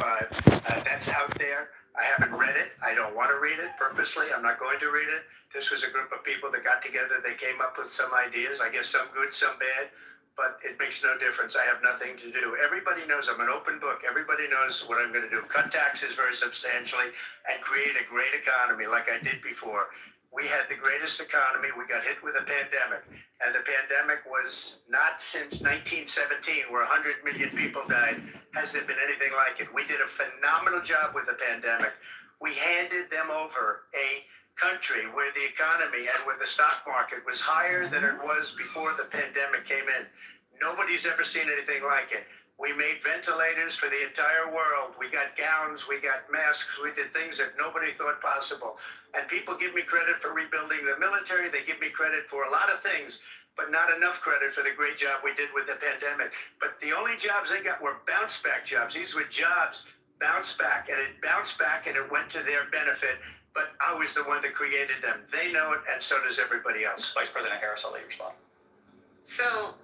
5. That's out there. I haven't read it. I don't want to read it purposely. I'm not going to read it. This was a group of people that got together. They came up with some ideas. I guess some good, some bad. But it makes no difference. I have nothing to do. Everybody knows I'm an open book. Everybody knows what I'm going to do. Cut taxes very substantially and create a great economy like I did before. We had the greatest economy. We got hit with a pandemic. And the pandemic was not since 1917, where 100 million people died. Has there been anything like it? We did a phenomenal job with the pandemic. We handed them over a country where the economy and where the stock market was higher than it was before the pandemic came in. Nobody's ever seen anything like it. We made ventilators for the entire world. We got gowns, we got masks, we did things that nobody thought possible. And people give me credit for rebuilding the military. They give me credit for a lot of things, but not enough credit for the great job we did with the pandemic. But the only jobs they got were bounce back jobs. These were jobs bounce back, and it bounced back and it went to their benefit. But I was the one that created them. They know it, and so does everybody else. Vice President Harris, I'll let you respond. So,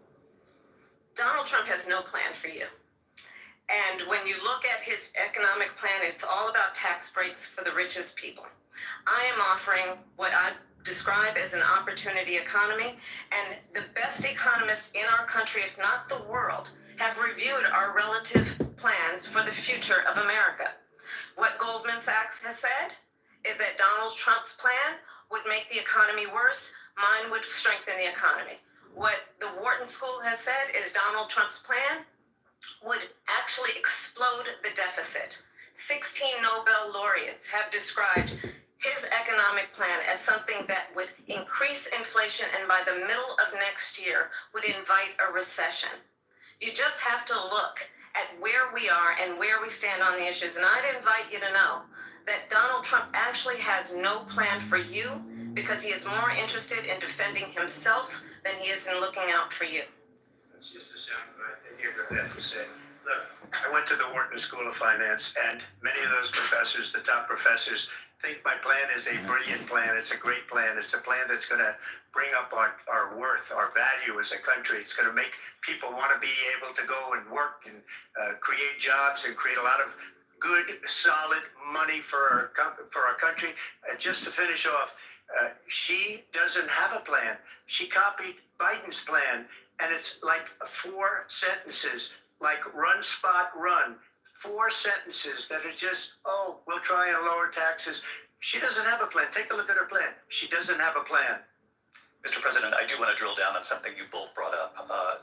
Donald Trump has no plan for you. And when you look at his economic plan, it's all about tax breaks for the richest people. I am offering what I describe as an opportunity economy, and the best economists in our country, if not the world, have reviewed our relative plans for the future of America. What Goldman Sachs has said is that Donald Trump's plan would make the economy worse, mine would strengthen the economy. What the Wharton School has said is Donald Trump's plan would actually explode the deficit. 16 Nobel laureates have described his economic plan as something that would increase inflation and by the middle of next year would invite a recession. You just have to look at where we are and where we stand on the issues. And I'd invite you to know that Donald Trump actually has no plan for you because he is more interested in defending himself than he is in looking out for you. It's just a soundbite that you're going to have to say. Look, I went to the Wharton School of Finance, and many of those professors, the top professors, think my plan is a brilliant plan. It's a great plan. It's a plan that's going to bring up our worth, our value as a country. It's going to make people want to be able to go and work and create jobs and create a lot of good, solid money for our country. And just to finish off, she doesn't have a plan. She copied Biden's plan, and it's like 4 sentences, like run, spot, run. 4 sentences that are just, oh, we'll try and lower taxes. She doesn't have a plan. Take a look at her plan. She doesn't have a plan. Mr. President, I do want to drill down on something you both brought up.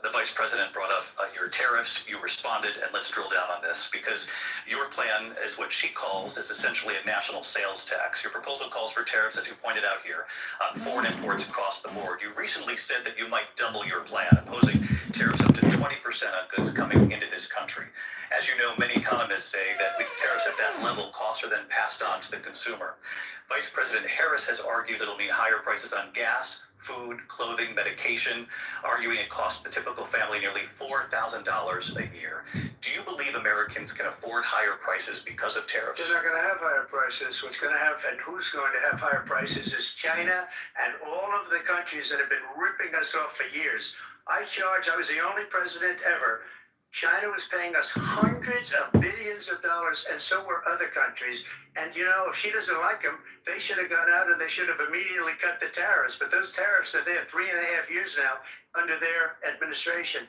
The Vice President brought up your tariffs. You responded, and let's drill down on this because your plan is what she calls is essentially a national sales tax. Your proposal calls for tariffs, as you pointed out here, on foreign imports across the board. You recently said that you might double your plan, imposing tariffs up to 20% on goods coming into this country. As you know, many economists say that with tariffs at that level, costs are then passed on to the consumer. Vice President Harris has argued it'll mean higher prices on gas, food, clothing, medication, arguing it costs the typical family nearly $4,000 a year. Do you believe Americans can afford higher prices because of tariffs? They're not going to have higher prices. What's going to have and who's going to have higher prices is China and all of the countries that have been ripping us off for years. I was the only president ever. China was paying us hundreds of billions of dollars, and so were other countries. And, you know, if she doesn't like them, they should have gone out and they should have immediately cut the tariffs. But those tariffs are there 3.5 years now under their administration.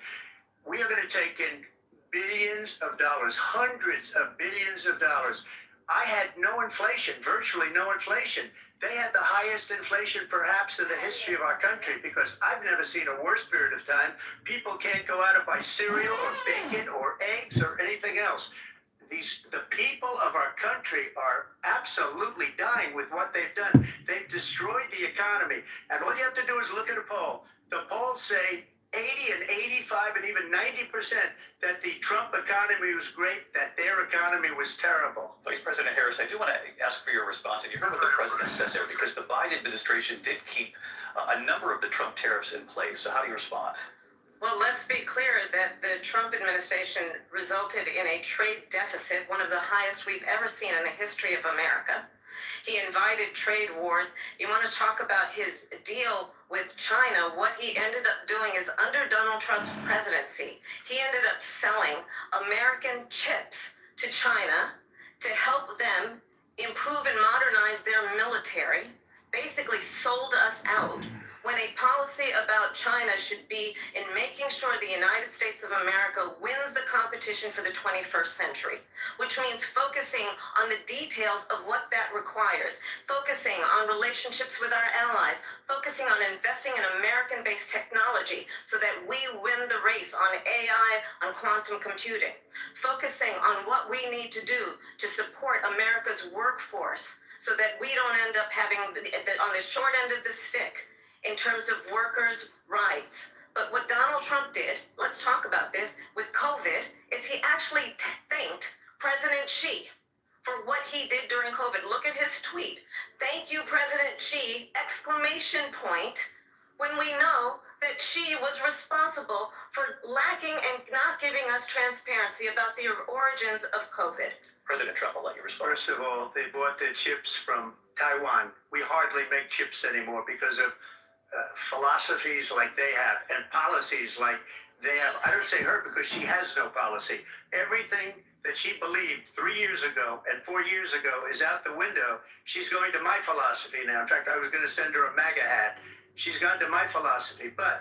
We are going to take in billions of dollars, hundreds of billions of dollars. I had no inflation, virtually no inflation. They had the highest inflation perhaps in the history of our country because I've never seen a worse period of time. People can't go out and buy cereal or bacon or eggs or anything else. The people of our country are absolutely dying with what they've done. They've destroyed the economy. And all you have to do is look at a poll. The polls say 80 and 85 and even 90% that the Trump economy was great, that their economy was terrible. Vice President Harris, I do want to ask for your response, and you heard what the president said there, because the Biden administration did keep a number of the Trump tariffs in place. So how do you respond? Well, let's be clear that the Trump administration resulted in a trade deficit, one of the highest we've ever seen in the history of America. He invited trade wars. You want to talk about his deal with China? What he ended up doing is under Donald Trump's presidency, he ended up selling American chips to China to help them improve and modernize their military, basically sold us out, when a policy about China should be in making sure the United States of America wins the competition for the 21st century, which means focusing on the details of what that requires, focusing on relationships with our allies, focusing on investing in American-based technology so that we win the race on AI, on quantum computing, focusing on what we need to do to support America's workforce so that we don't end up having on the short end of the stick in terms of workers' rights. But what Donald Trump did, let's talk about this, with COVID, is he actually thanked President Xi for what he did during COVID. Look at his tweet. Thank you, President Xi, exclamation point, when we know that Xi was responsible for lacking and not giving us transparency about the origins of COVID. President Trump, I'll let you respond. First of all, they bought their chips from Taiwan. We hardly make chips anymore because of philosophies like they have and policies like they have. I don't say her because she has no policy. Everything that she believed 3 years ago and 4 years ago is out the window. She's going to my philosophy now. In fact, I was going to send her a MAGA hat. She's gone to my philosophy. But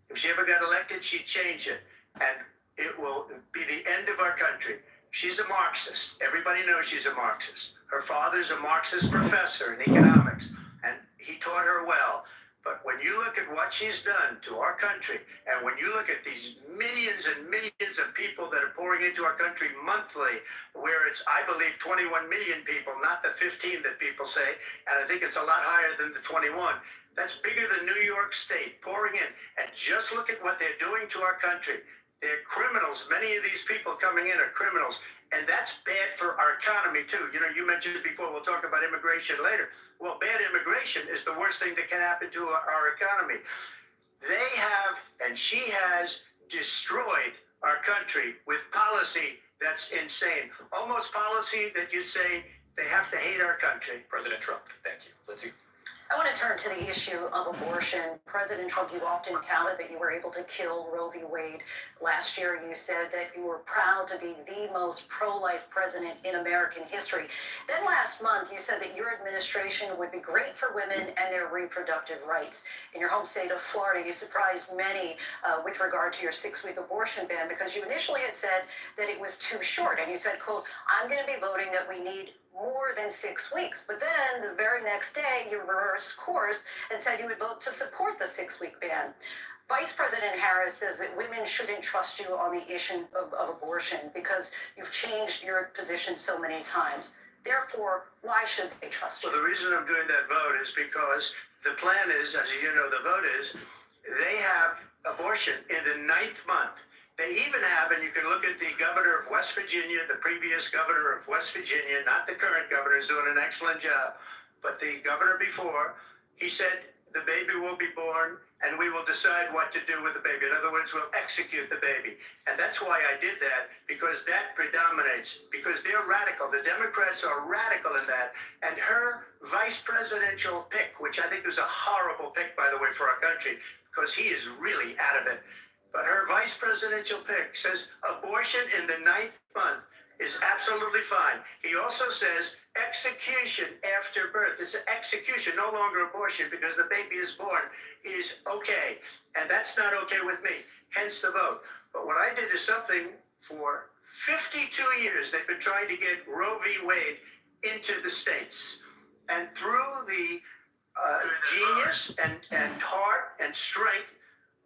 if she ever got elected, she'd change it. And it will be the end of our country. She's a Marxist. Everybody knows she's a Marxist. Her father's a Marxist professor in economics, and he taught her well. But when you look at what she's done to our country, and when you look at these millions and millions of people that are pouring into our country monthly, where it's, I believe, 21 million people, not the 15 that people say, and I think it's a lot higher than the 21. That's bigger than New York State pouring in. And just look at what they're doing to our country. They're criminals. Many of these people coming in are criminals. And that's bad for our economy, too. You know, you mentioned it before. We'll talk about immigration later. Well, bad immigration is the worst thing that can happen to our economy. They have, and she has, destroyed our country with policy that's insane. Almost policy that you say they have to hate our country. President Trump, thank you. Lindsay. I want to turn to the issue of abortion. President Trump, you often touted that you were able to kill Roe v. Wade. Last year, you said that you were proud to be the most pro-life president in American history. Then last month, you said that your administration would be great for women and their reproductive rights. In your home state of Florida, you surprised many with regard to your 6-week abortion ban because you initially had said that it was too short. And you said, quote, I'm going to be voting that we need more than 6 weeks. But then the very next day, you reversed course and said you would vote to support the 6-week ban. Vice President Harris says that women shouldn't trust you on the issue of abortion because you've changed your position so many times. Therefore, why should they trust you? Well, the reason I'm doing that vote is because the plan is, as you know, the vote is, they have abortion in the 9th month. They even have, and you can look at the governor of West Virginia, the previous governor of West Virginia, not the current governor, is doing an excellent job, but the governor before, he said the baby will be born and we will decide what to do with the baby. In other words, we'll execute the baby. And that's why I did that, because that predominates, because they're radical. The Democrats are radical in that. And her vice presidential pick, which I think was a horrible pick, by the way, for our country, because he is really out of it. But her vice presidential pick says abortion in the 9th month is absolutely fine. He also says execution after birth. It's an execution, no longer abortion, because the baby is born, is okay. And that's not okay with me, hence the vote. But what I did is something for 52 years they've been trying to get Roe v. Wade into the states. And through the genius and heart and strength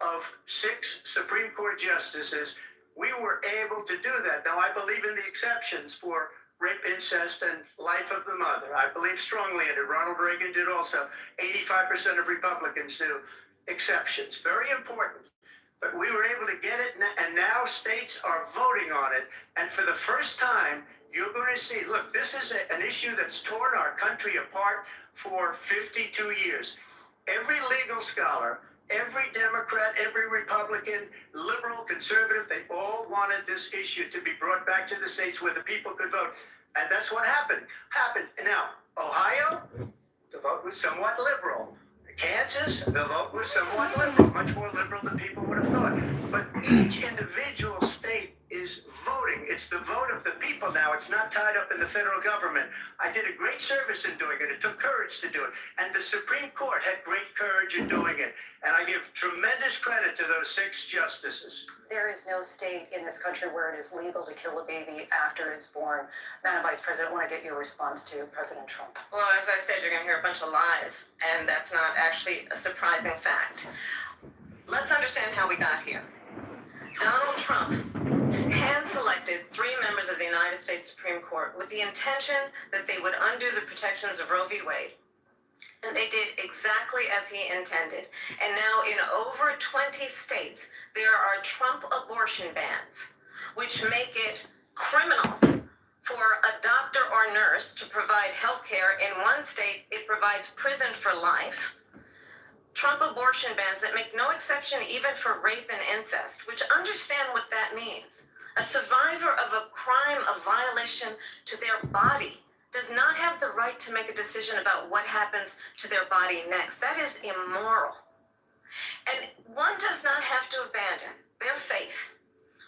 of 6 Supreme Court justices, we were able to do that. Now, I believe in the exceptions for rape, incest, and life of the mother. I believe strongly in it. Ronald Reagan did also. 85% of Republicans do exceptions. Very important. But we were able to get it, and now states are voting on it. And for the first time, you're going to see, look, this is an issue that's torn our country apart for 52 years. Every legal scholar, every Democrat, every Republican, liberal, conservative, they all wanted this issue to be brought back to the states where the people could vote. And that's what happened. Now, Ohio, the vote was somewhat liberal. Kansas, the vote was somewhat liberal, much more liberal than people would have thought. But each individual state is voting voting. It's the vote of the people now. It's not tied up in the federal government. I did a great service in doing it. It took courage to do it. And the Supreme Court had great courage in doing it. And I give tremendous credit to those 6 justices. There is no state in this country where it is legal to kill a baby after it's born. Madam Vice President, I want to get your response to President Trump. Well, as I said, you're going to hear a bunch of lies, and that's not actually a surprising fact. Let's understand how we got here. Donald Trump hand-selected 3 members of the United States Supreme Court with the intention that they would undo the protections of Roe v. Wade. And they did exactly as he intended. And now in over 20 states, there are Trump abortion bans, which make it criminal for a doctor or nurse to provide health care. In one state, it provides prison for life. Trump abortion bans that make no exception even for rape and incest, which understand what that means. A survivor of a crime of violation to their body does not have the right to make a decision about what happens to their body next. That is immoral. And one does not have to abandon their faith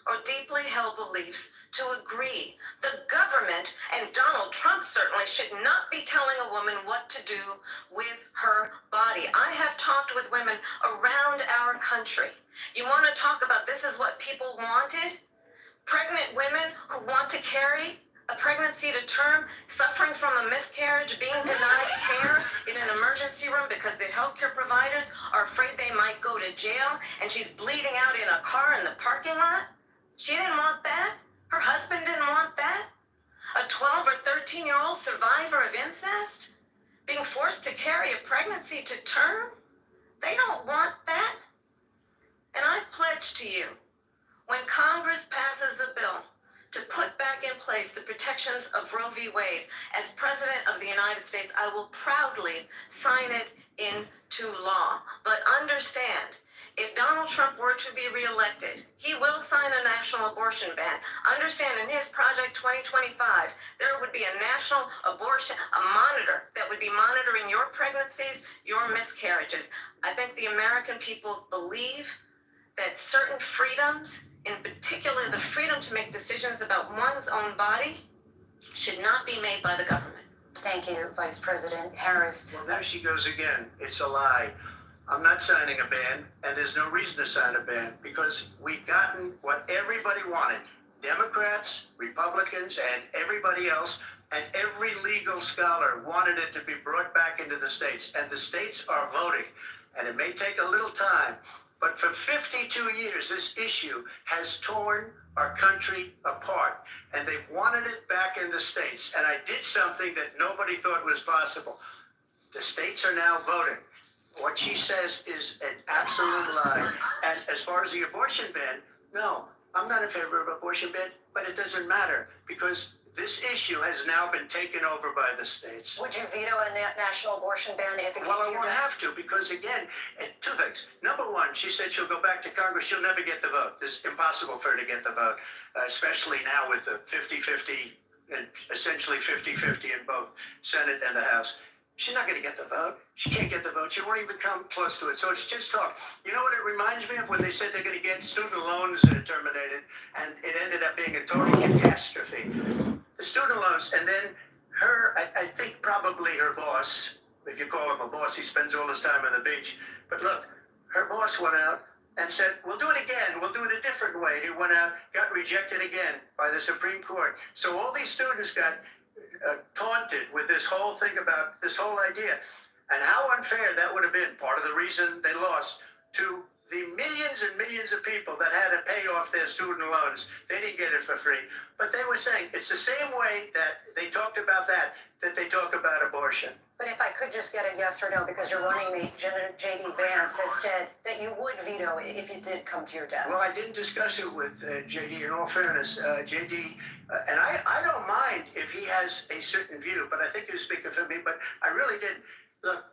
or deeply held beliefs to agree. The government, and Donald Trump certainly, should not be telling a woman what to do with her body. I have talked with women around our country. You want to talk about this is what people wanted? Pregnant women who want to carry a pregnancy to term, suffering from a miscarriage, being denied care in an emergency room because the healthcare providers are afraid they might go to jail, and she's bleeding out in a car in the parking lot. She didn't want that. Her husband didn't want that. A 12 or 13-year-old survivor of incest being forced to carry a pregnancy to term. They don't want that. And I pledge to you, when Congress passes a bill to put back in place the protections of Roe v. Wade, as President of the United States, I will proudly sign it into law. But understand, if Donald Trump were to be reelected, he will sign a national abortion ban. Understand, in his Project 2025, there would be a national abortion, a monitor that would be monitoring your pregnancies, your miscarriages. I think the American people believe that certain freedoms, in particular the freedom to make decisions about one's own body, should not be made by the government. Thank you, Vice President Harris. Well, there she goes again. It's a lie. I'm not signing a ban, and there's no reason to sign a ban, because we've gotten what everybody wanted. Democrats, Republicans, and everybody else, and every legal scholar wanted it to be brought back into the states, and the states are voting. And it may take a little time, but for 52 years, this issue has torn our country apart, and they've wanted it back in the states. And I did something that nobody thought was possible. The states are now voting. What she says is an absolute lie. And as far as the abortion ban, no, I'm not in favor of abortion ban, but it doesn't matter, because this issue has now been taken over by the states. Would you veto a national abortion ban if it came Well, to I your won't desk? have to, because again, 2 things. Number one, she said she'll go back to Congress. She'll never get the vote. It's impossible for her to get the vote, especially now with the 50-50, and essentially 50-50 in both Senate and the House. She's not going to get the vote. She can't get the vote. She won't even come close to it. So it's just talk. You know what it reminds me of? When they said they're going to get student loans terminated, and it ended up being a total catastrophe. The student loans, and then her, I think probably her boss, if you call him a boss, he spends all his time on the beach. But look, her boss went out and said, we'll do it again. We'll do it a different way. And he went out, got rejected again by the Supreme Court. So all these students got taunted with this whole thing about this whole idea. And how unfair that would have been. Part of the reason they lost to the millions and millions of people that had to pay off their student loans. They didn't get it for free. But they were saying it's the same way that they talked about that they talk about abortion. But if I could just get a yes or no, because your running mate, J.D. Vance, has said that you would veto it if it did come to your desk. Well, I didn't discuss it with J.D. In all fairness, J.D. And I don't mind if he has a certain view, but I think he was speaking for me. But I really didn't. Look,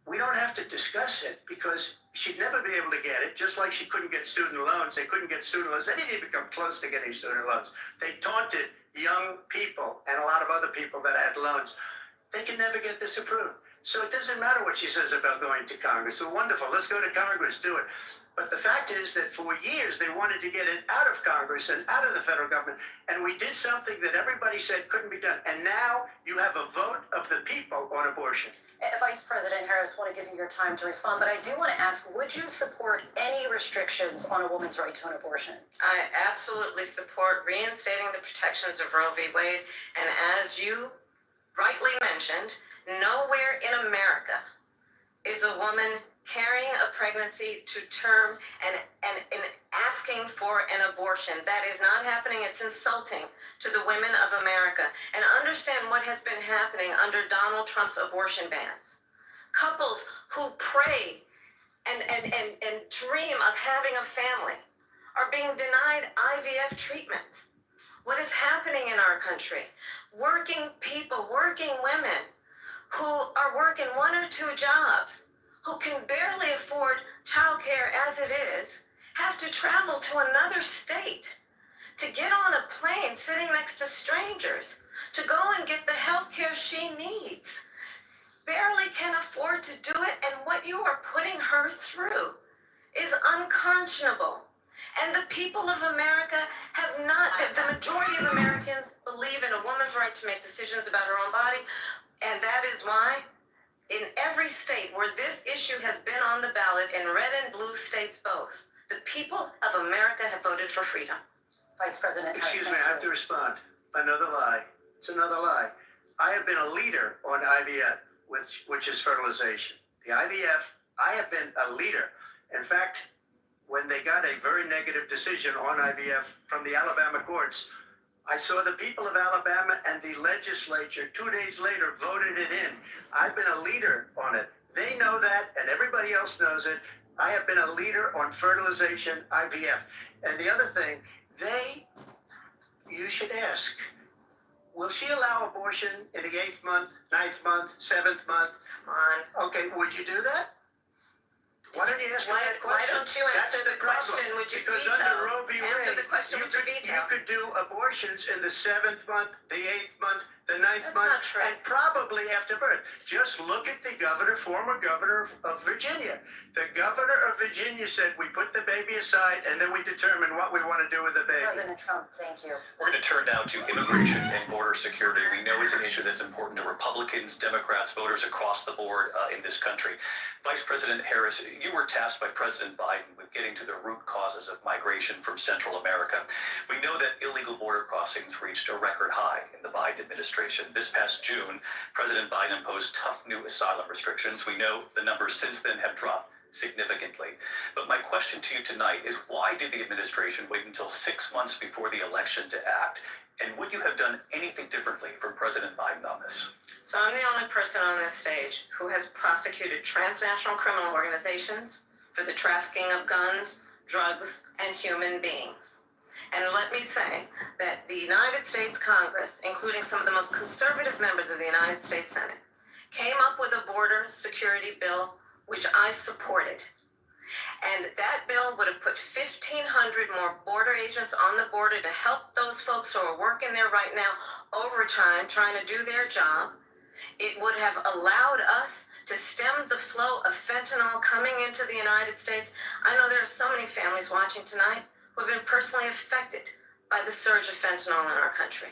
we don't have to discuss it, because she'd never be able to get it, just like she couldn't get student loans. They couldn't get student loans. They didn't even come close to getting student loans. They taunted young people and a lot of other people that had loans. They can never get this approved. So it doesn't matter what she says about going to Congress. So wonderful. Let's go to Congress. Do it. But the fact is that for years they wanted to get it out of Congress and out of the federal government. And we did something that everybody said couldn't be done. And now you have a vote of the people on abortion. Vice President Harris, want to give you your time to respond, but I do want to ask, would you support any restrictions on a woman's right to an abortion? I absolutely support reinstating the protections of Roe v. Wade. And as you rightly mentioned, nowhere in America is a woman carrying a pregnancy to term and asking for an abortion. That is not happening. It's insulting to the women of America. And understand what has been happening under Donald Trump's abortion bans. Couples who pray and dream of having a family are being denied IVF treatments. What is happening in our country? Working people, working women who are working 1 or 2 jobs, who can barely afford childcare as it is, have to travel to another state to get on a plane sitting next to strangers to go and get the health care she needs. Barely can afford to do it, and what you are putting her through is unconscionable. And the people of America have not, the majority of Americans believe in a woman's right to make decisions about her own body, and that is why in every state where this issue has been on the ballot, in red and blue states both, the people of America have voted for freedom. Vice President Harris, Excuse me, I have to respond. Another lie. It's another lie. I have been a leader on IVF, which is fertilization. The IVF, I have been a leader. In fact, when they got a very negative decision on IVF from the Alabama courts, I saw the people of Alabama and the legislature 2 days later voted it in. I've been a leader on it. They know that, and everybody else knows it. I have been a leader on fertilization, IVF. And the other thing, you should ask, will she allow abortion in the 8th month, 9th month, 7th month? Come on. Okay, would you do that? Why don't you ask me that Why question? don't you answer the question? Would you Because veto? under Roe v. Answer Wade, the question. Would you veto? you could do abortions in the 7th month, the 8th month, the 9th That's month, not true. and probably after birth. Just look at the former governor of Virginia. The governor of Virginia said we put the baby aside and then we determine what we want to do with the baby. President Trump, thank you. We're going to turn now to immigration and border security. We know it's an issue that's important to Republicans, Democrats, voters across the board in this country. Vice President Harris, you were tasked by President Biden with getting to the root causes of migration from Central America. We know that illegal border crossings reached a record high in the Biden administration. This past June, President Biden imposed tough new asylum restrictions. We know the numbers since then have dropped significantly. But my question to you tonight is, why did the administration wait until 6 months before the election to act? And would you have done anything differently from President Biden on this? So I'm the only person on this stage who has prosecuted transnational criminal organizations for the trafficking of guns, drugs, and human beings. And let me say that the United States Congress, including some of the most conservative members of the United States Senate, came up with a border security bill which I supported. And that bill would have put 1,500 more border agents on the border to help those folks who are working there right now overtime trying to do their job. It would have allowed us to stem the flow of fentanyl coming into the United States. I know there are so many families watching tonight who have been personally affected by the surge of fentanyl in our country.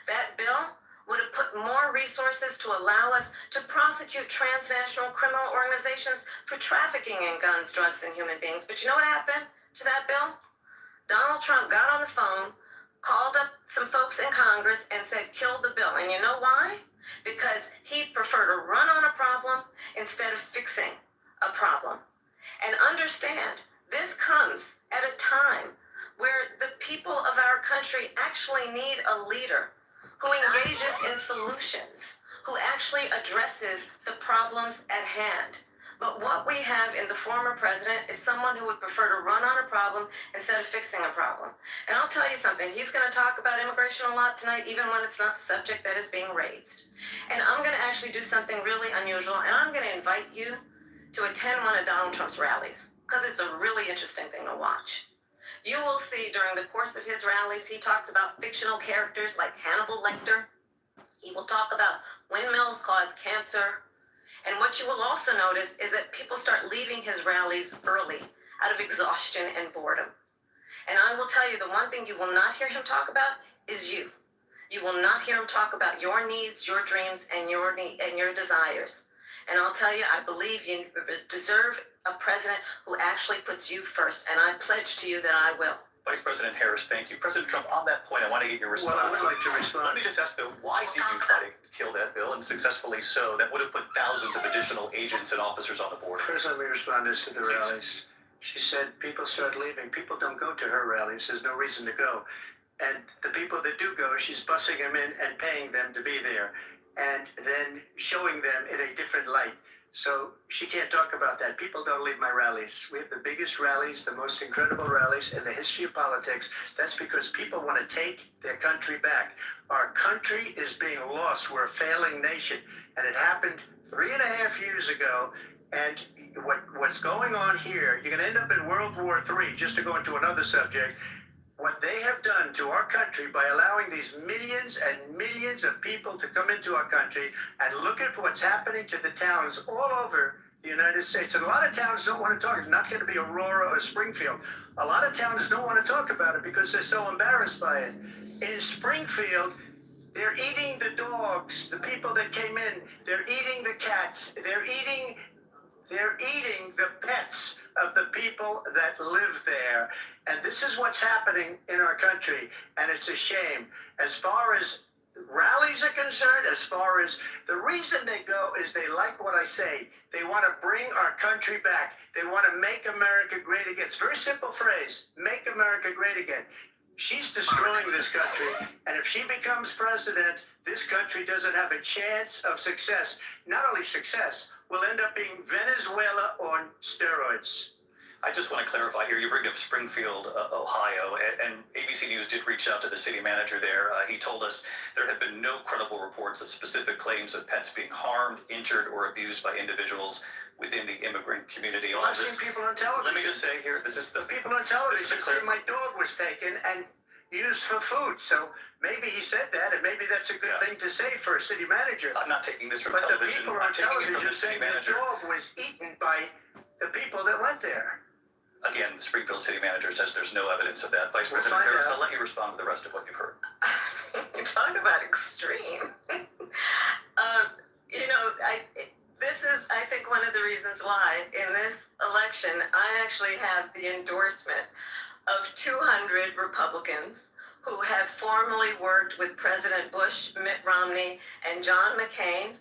That bill would have put more resources to allow us to prosecute transnational criminal organizations for trafficking in guns, drugs, and human beings. But you know what happened to that bill? Donald Trump got on the phone, called up some folks in Congress, and said, kill the bill. And you know why? Because he'd prefer to run on a problem instead of fixing a problem. And understand, this comes at a time where the people of our country actually need a leader who engages in solutions, who actually addresses the problems at hand. But what we have in the former president is someone who would prefer to run on a problem instead of fixing a problem. And I'll tell you something, he's going to talk about immigration a lot tonight, even when it's not the subject that is being raised. And I'm going to actually do something really unusual, and I'm going to invite you to attend one of Donald Trump's rallies, because it's a really interesting thing to watch. You will see during the course of his rallies, he talks about fictional characters like Hannibal Lecter. He will talk about windmills cause cancer. And what you will also notice is that people start leaving his rallies early out of exhaustion and boredom. And I will tell you, the one thing you will not hear him talk about is you. You will not hear him talk about your needs, your dreams, and your desires. And I'll tell you, I believe you deserve a president who actually puts you first. And I pledge to you that I will. Vice President Harris, thank you. President Trump, on that point, I want to get your response. Well, I would like to Let respond. me just ask, though, why did you try to kill that bill, and successfully so? That would have put thousands of additional agents and officers on the border. First, let me respond as to the Please. rallies. She said people start leaving. People don't go to her rallies. There's no reason to go. And the people that do go, she's bussing them in and paying them to be there, and then showing them in a different light. So she can't talk about that. People don't leave my rallies. We have the biggest rallies, the most incredible rallies in the history of politics. That's because people want to take their country back. Our country is being lost. We're a failing nation. And it happened 3.5 years ago. And what's going on here, you're going to end up in World War III, just to go into another subject. What they have done to our country by allowing these millions and millions of people to come into our country, and look at what's happening to the towns all over the United States. And a lot of towns don't want to talk. It's not going to be Aurora or Springfield. A lot of towns don't want to talk about it because they're so embarrassed by it. In Springfield, they're eating the dogs, the people that came in. They're eating the cats. They're eating the pets of the people that live there. And this is what's happening in our country, and it's a shame. As far as rallies are concerned, as far as the reason they go is they like what I say. They want to bring our country back. They want to make America great again. It's a very simple phrase, make America great again. She's destroying this country, and if she becomes president, this country doesn't have a chance of success. Not only success, we'll end up being Venezuela on steroids. I just want to clarify here. You bring up Springfield, Ohio, and ABC News did reach out to the city manager there. He told us there had been no credible reports of specific claims of pets being harmed, injured, or abused by individuals within the immigrant community. Well, I've seen people on television. Let me just say here, this is the People on television say my dog was taken and used for food. So maybe he said that, and maybe that's a good thing to say for a city manager. I'm not taking this from But the television. people I'm on taking it from television the city saying the manager. dog was eaten by the people that went there. Again, the Springfield city manager says there's no evidence of that. Vice We'll President find Harris, out. I'll let you respond to the rest of what you've heard. You talk about extreme. This is, I think, one of the reasons why in this election I actually have the endorsement of 200 Republicans who have formerly worked with President Bush, Mitt Romney, and John McCain,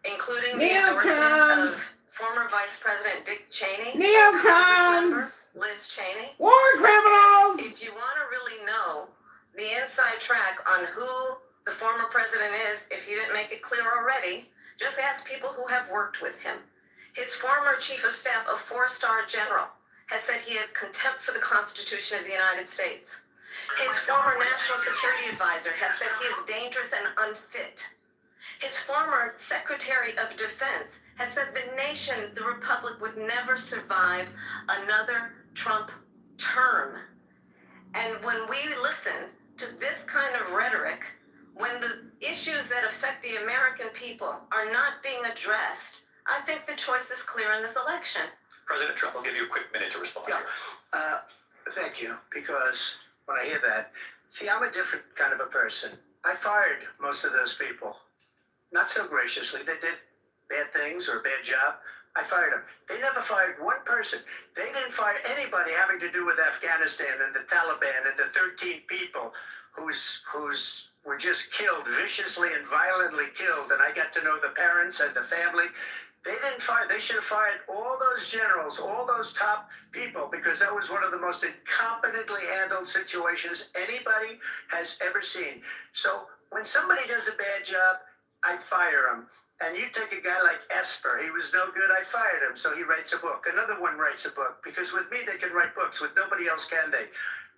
including the endorsement of former Vice President Dick Cheney, Neocons! Liz Cheney. War criminals! If you want to really know the inside track on who the former president is, if he didn't make it clear already, just ask people who have worked with him. His former chief of staff, a 4-star general, has said he has contempt for the Constitution of the United States. His former national security advisor has said he is dangerous and unfit. His former secretary of defense has said the nation, the republic, would never survive another Trump term. And when we listen to this kind of rhetoric, when the issues that affect the American people are not being addressed, I think the choice is clear in this election. President Trump, I'll give you a quick minute to respond Yeah. here. Thank you, because when I hear that, see, I'm a different kind of a person. I fired most of those people. Not so graciously. They did bad things or a bad job. I fired them. They never fired one person. They didn't fire anybody having to do with Afghanistan and the Taliban and the 13 people who were just killed, viciously and violently killed. And I got to know the parents and the family. They didn't fire. They should have fired all those generals, all those top people, because that was one of the most incompetently handled situations anybody has ever seen. So when somebody does a bad job, I fire him. And you take a guy like Esper, he was no good, I fired him, so he writes a book. Another one writes a book, because with me they can write books, with nobody else can they.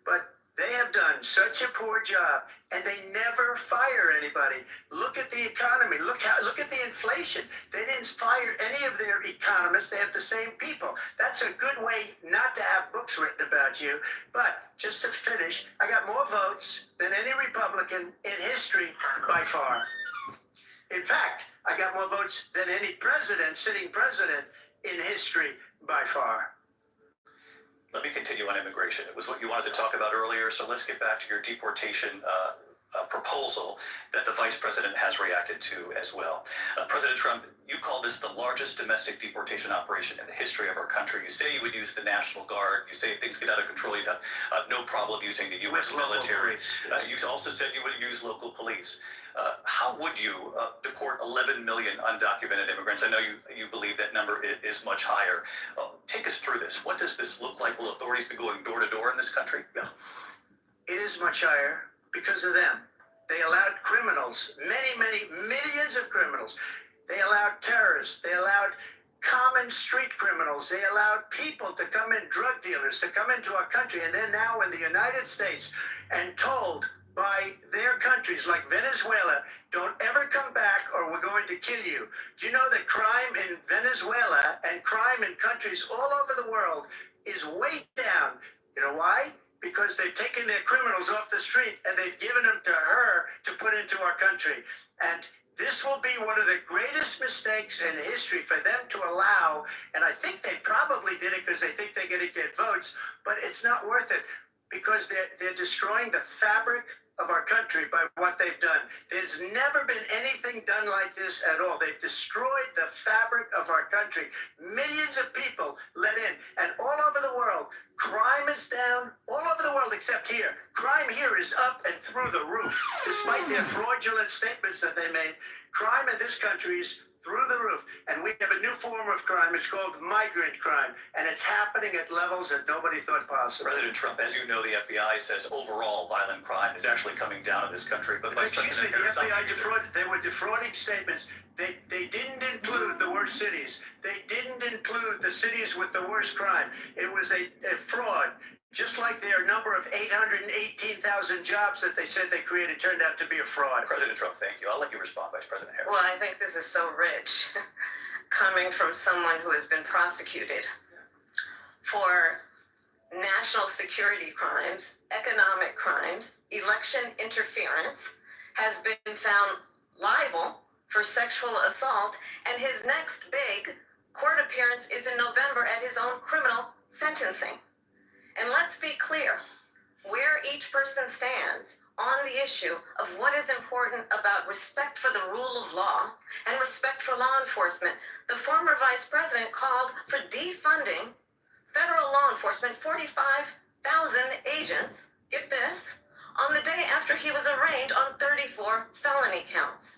But they have done such a poor job, and they never fire anybody. Look at the economy, look at the inflation. They didn't fire any of their economists, they have the same people. That's a good way not to have books written about you. But just to finish, I got more votes than any Republican in history by far. In fact, I got more votes than any president, sitting president in history by far. Let me continue on immigration. It was what you wanted to talk about earlier, so let's get back to your deportation proposal that the vice president has reacted to as well. President Trump, you call this the largest domestic deportation operation in the history of our country. You say you would use the National Guard. You say if things get out of control, you'd have no problem using the U.S. military. You also said you would use local police. How would you deport 11 million undocumented immigrants? I know you believe that number is much higher. Take us through this. What does this look like? Will authorities be going door to door in this country? No. It is much higher because of them. They allowed criminals, many millions of criminals. They allowed terrorists. They allowed common street criminals. They allowed people to come in, drug dealers, to come into our country. And they're now in the United States and told by their countries like Venezuela, don't ever come back or we're going to kill you. Do you know that crime in Venezuela and crime in countries all over the world is way down? You know why? Because they've taken their criminals off the street and they've given them to her to put into our country. And this will be one of the greatest mistakes in history for them to allow. And I think they probably did it because they think they're going to get votes, but it's not worth it because they're destroying the fabric of our country by what they've done. There's never been anything done like this at all. They've destroyed the fabric of our country. Millions of people let in, and all over the world, crime is down all over the world except here. Crime here is up and through the roof. Despite their fraudulent statements that they made, crime in this country is through the roof. And we have a new form of crime. It's called migrant crime. And it's happening at levels that nobody thought possible. President Trump, as you know, the FBI says overall violent crime is actually coming down in this country. But Vice Excuse me, President the FBI defrauded. They were defrauding statements. They didn't include the worst cities. They didn't include the cities with the worst crime. It was a fraud. Just like their number of 818,000 jobs that they said they created turned out to be a fraud. President Trump, thank you. I'll let you respond, Vice President Harris. Well, I think this is so rich, coming from someone who has been prosecuted for national security crimes, economic crimes, election interference, has been found liable for sexual assault, and his next big court appearance is in November at his own criminal sentencing. And let's be clear, where each person stands on the issue of what is important about respect for the rule of law and respect for law enforcement. The former vice president called for defunding federal law enforcement, 45,000 agents, get this, on the day after he was arraigned on 34 felony counts.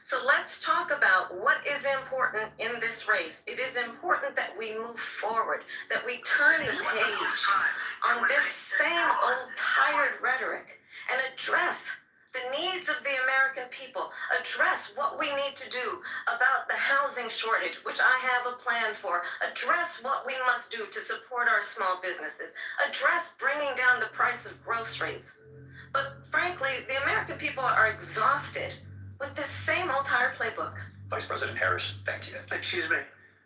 So let's talk about what is important in this race. It is important that we move forward, that we turn the page on this same old tired rhetoric and address the needs of the American people, address what we need to do about the housing shortage, which I have a plan for, address what we must do to support our small businesses, address bringing down the price of groceries. But frankly, the American people are exhausted with this same old tired playbook. Vice President Harris, thank you. Excuse me.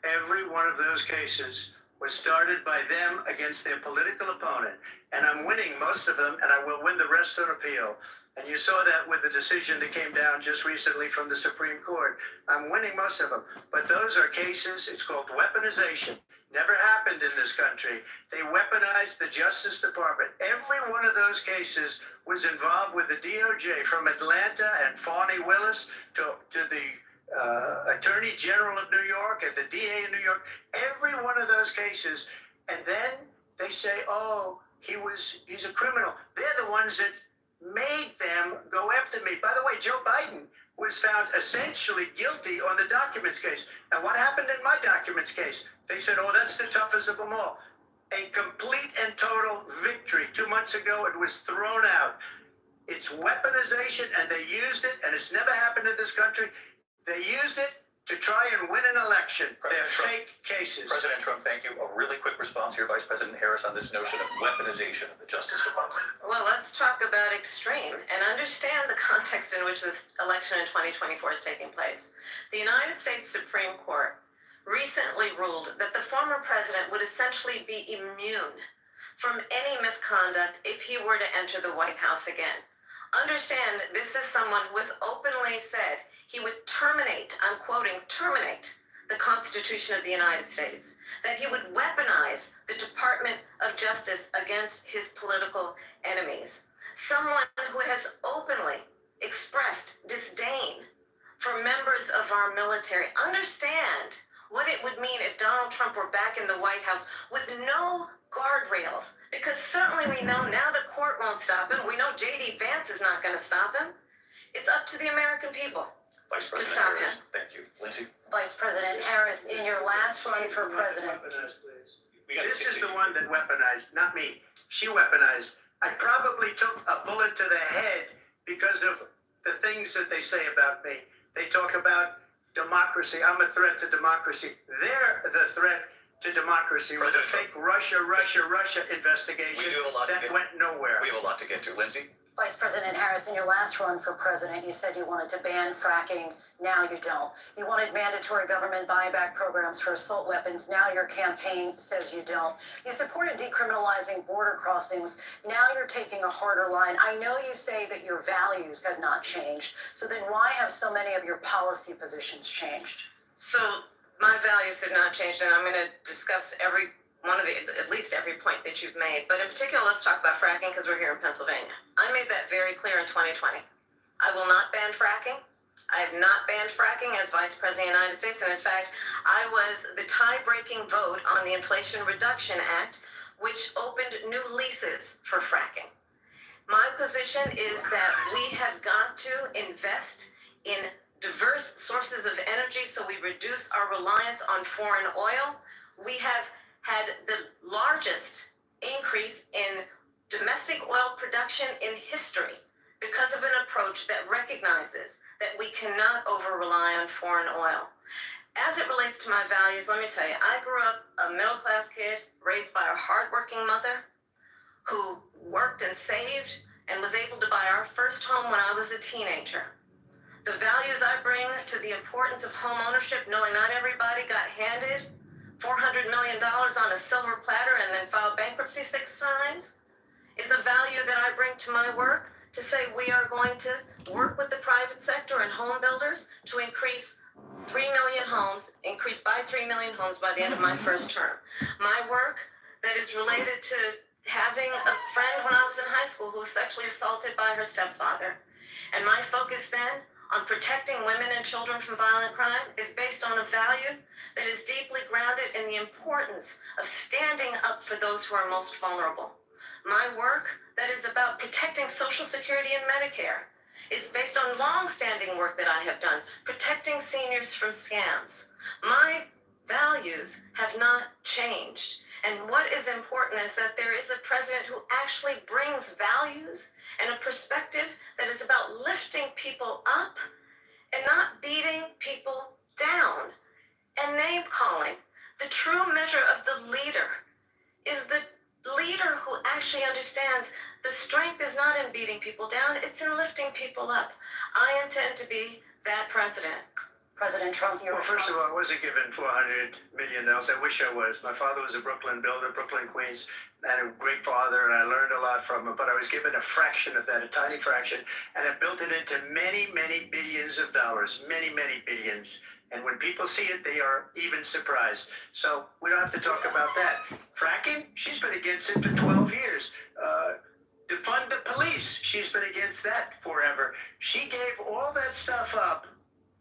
Every one of those cases was started by them against their political opponent. And I'm winning most of them, and I will win the rest on appeal. And you saw that with the decision that came down just recently from the Supreme Court. I'm winning most of them. But those are cases, it's called weaponization. Never happened in this country. They weaponized the Justice Department. Every one of those cases was involved with the DOJ, from Atlanta and Fani Willis to the Attorney General of New York and the DA in New York. Every one of those cases. And then they say, oh, he's a criminal. They're the ones that made them go after me. By the way, Joe Biden was found essentially guilty on the documents case. And what happened in my documents case? They said, oh, that's the toughest of them all. A complete and total victory. 2 months ago, it was thrown out. It's weaponization, and they used it, and it's never happened in this country. They used it to try and win an election. They're fake cases. President Trump, thank you. A really quick response here, Vice President Harris, on this notion of weaponization of the Justice Department. Well, let's talk about extreme and understand the context in which this election in 2024 is taking place. The United States Supreme Court recently ruled that the former president would essentially be immune from any misconduct if he were to enter the White House again. Understand, this is someone who has openly said he would terminate, I'm quoting, terminate the Constitution of the United States, that he would weaponize the Department of Justice against his political enemies. Someone who has openly expressed disdain for members of our military. Understand what it would mean if Donald Trump were back in the White House with no guardrails, because certainly we know now the court won't stop him. We know J.D. Vance is not going to stop him. It's up to the American people. Vice President stop Harris, him. thank you. Lindsay? Vice President Harris, in your last run for president, This is the one that weaponized, not me. She weaponized. I probably took a bullet to the head because of the things that they say about me. They talk about democracy. I'm a threat to democracy. They're the threat to democracy. It was a fake Russia investigation We do have a lot to that get- went nowhere. We have a lot to get to. Lindsay? Vice President Harris, in your last run for president, you said you wanted to ban fracking. Now you don't. You wanted mandatory government buyback programs for assault weapons. Now your campaign says you don't. You supported decriminalizing border crossings. Now you're taking a harder line. I know you say that your values have not changed. So then why have so many of your policy positions changed? So my values have not changed, and I'm going to discuss at least every point that you've made. But in particular, let's talk about fracking because we're here in Pennsylvania. I made that very clear in 2020. I will not ban fracking. I have not banned fracking as Vice President of the United States. And in fact, I was the tie-breaking vote on the Inflation Reduction Act, which opened new leases for fracking. My position is that we have got to invest in diverse sources of energy so we reduce our reliance on foreign oil. We have had the largest increase in domestic oil production in history because of an approach that recognizes that we cannot over-rely on foreign oil. As it relates to my values, let me tell you, I grew up a middle-class kid raised by a hardworking mother who worked and saved and was able to buy our first home when I was a teenager. The values I bring to the importance of home ownership, knowing not everybody got handed $400 million on a silver platter and then filed bankruptcy 6 times, is a value that I bring to my work to say we are going to work with the private sector and home builders to increase by 3 million homes by the end of my first term. My work that is related to having a friend when I was in high school who was sexually assaulted by her stepfather. And my focus then on protecting women and children from violent crime is based on a value that is deeply grounded in the importance of standing up for those who are most vulnerable. My work that is about protecting Social Security and Medicare is based on long-standing work that I have done, protecting seniors from scams. My values have not changed. And what is important is that there is a president who actually brings values and a perspective that is about lifting people up and not beating people down and name-calling. The true measure of the leader is the leader who actually understands the strength is not in beating people down, it's in lifting people up. I intend to be that president. President Trump, your Well, first of all, I wasn't given $400 million. I wish I was. My father was a Brooklyn builder, Brooklyn, Queens, and a great father, and I learned a lot from him. But I was given a fraction of that, a tiny fraction, and I built it into many, many billions of dollars, many, many billions. And when people see it, they are even surprised. So we don't have to talk about that. Fracking, she's been against it for 12 years. Defund the police, she's been against that forever. She gave all that stuff up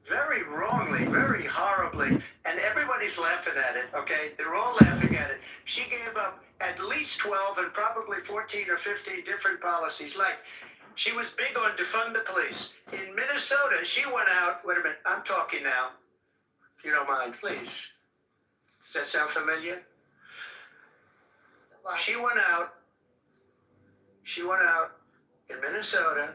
very wrongly, very horribly, and everybody's laughing at it, okay? They're all laughing at it. She gave up at least 12 and probably 14 or 15 different policies. Like, she was big on defund the police. In Minnesota, she went out, wait a minute, I'm talking now, if you don't mind, please. Does that sound familiar? She went out in Minnesota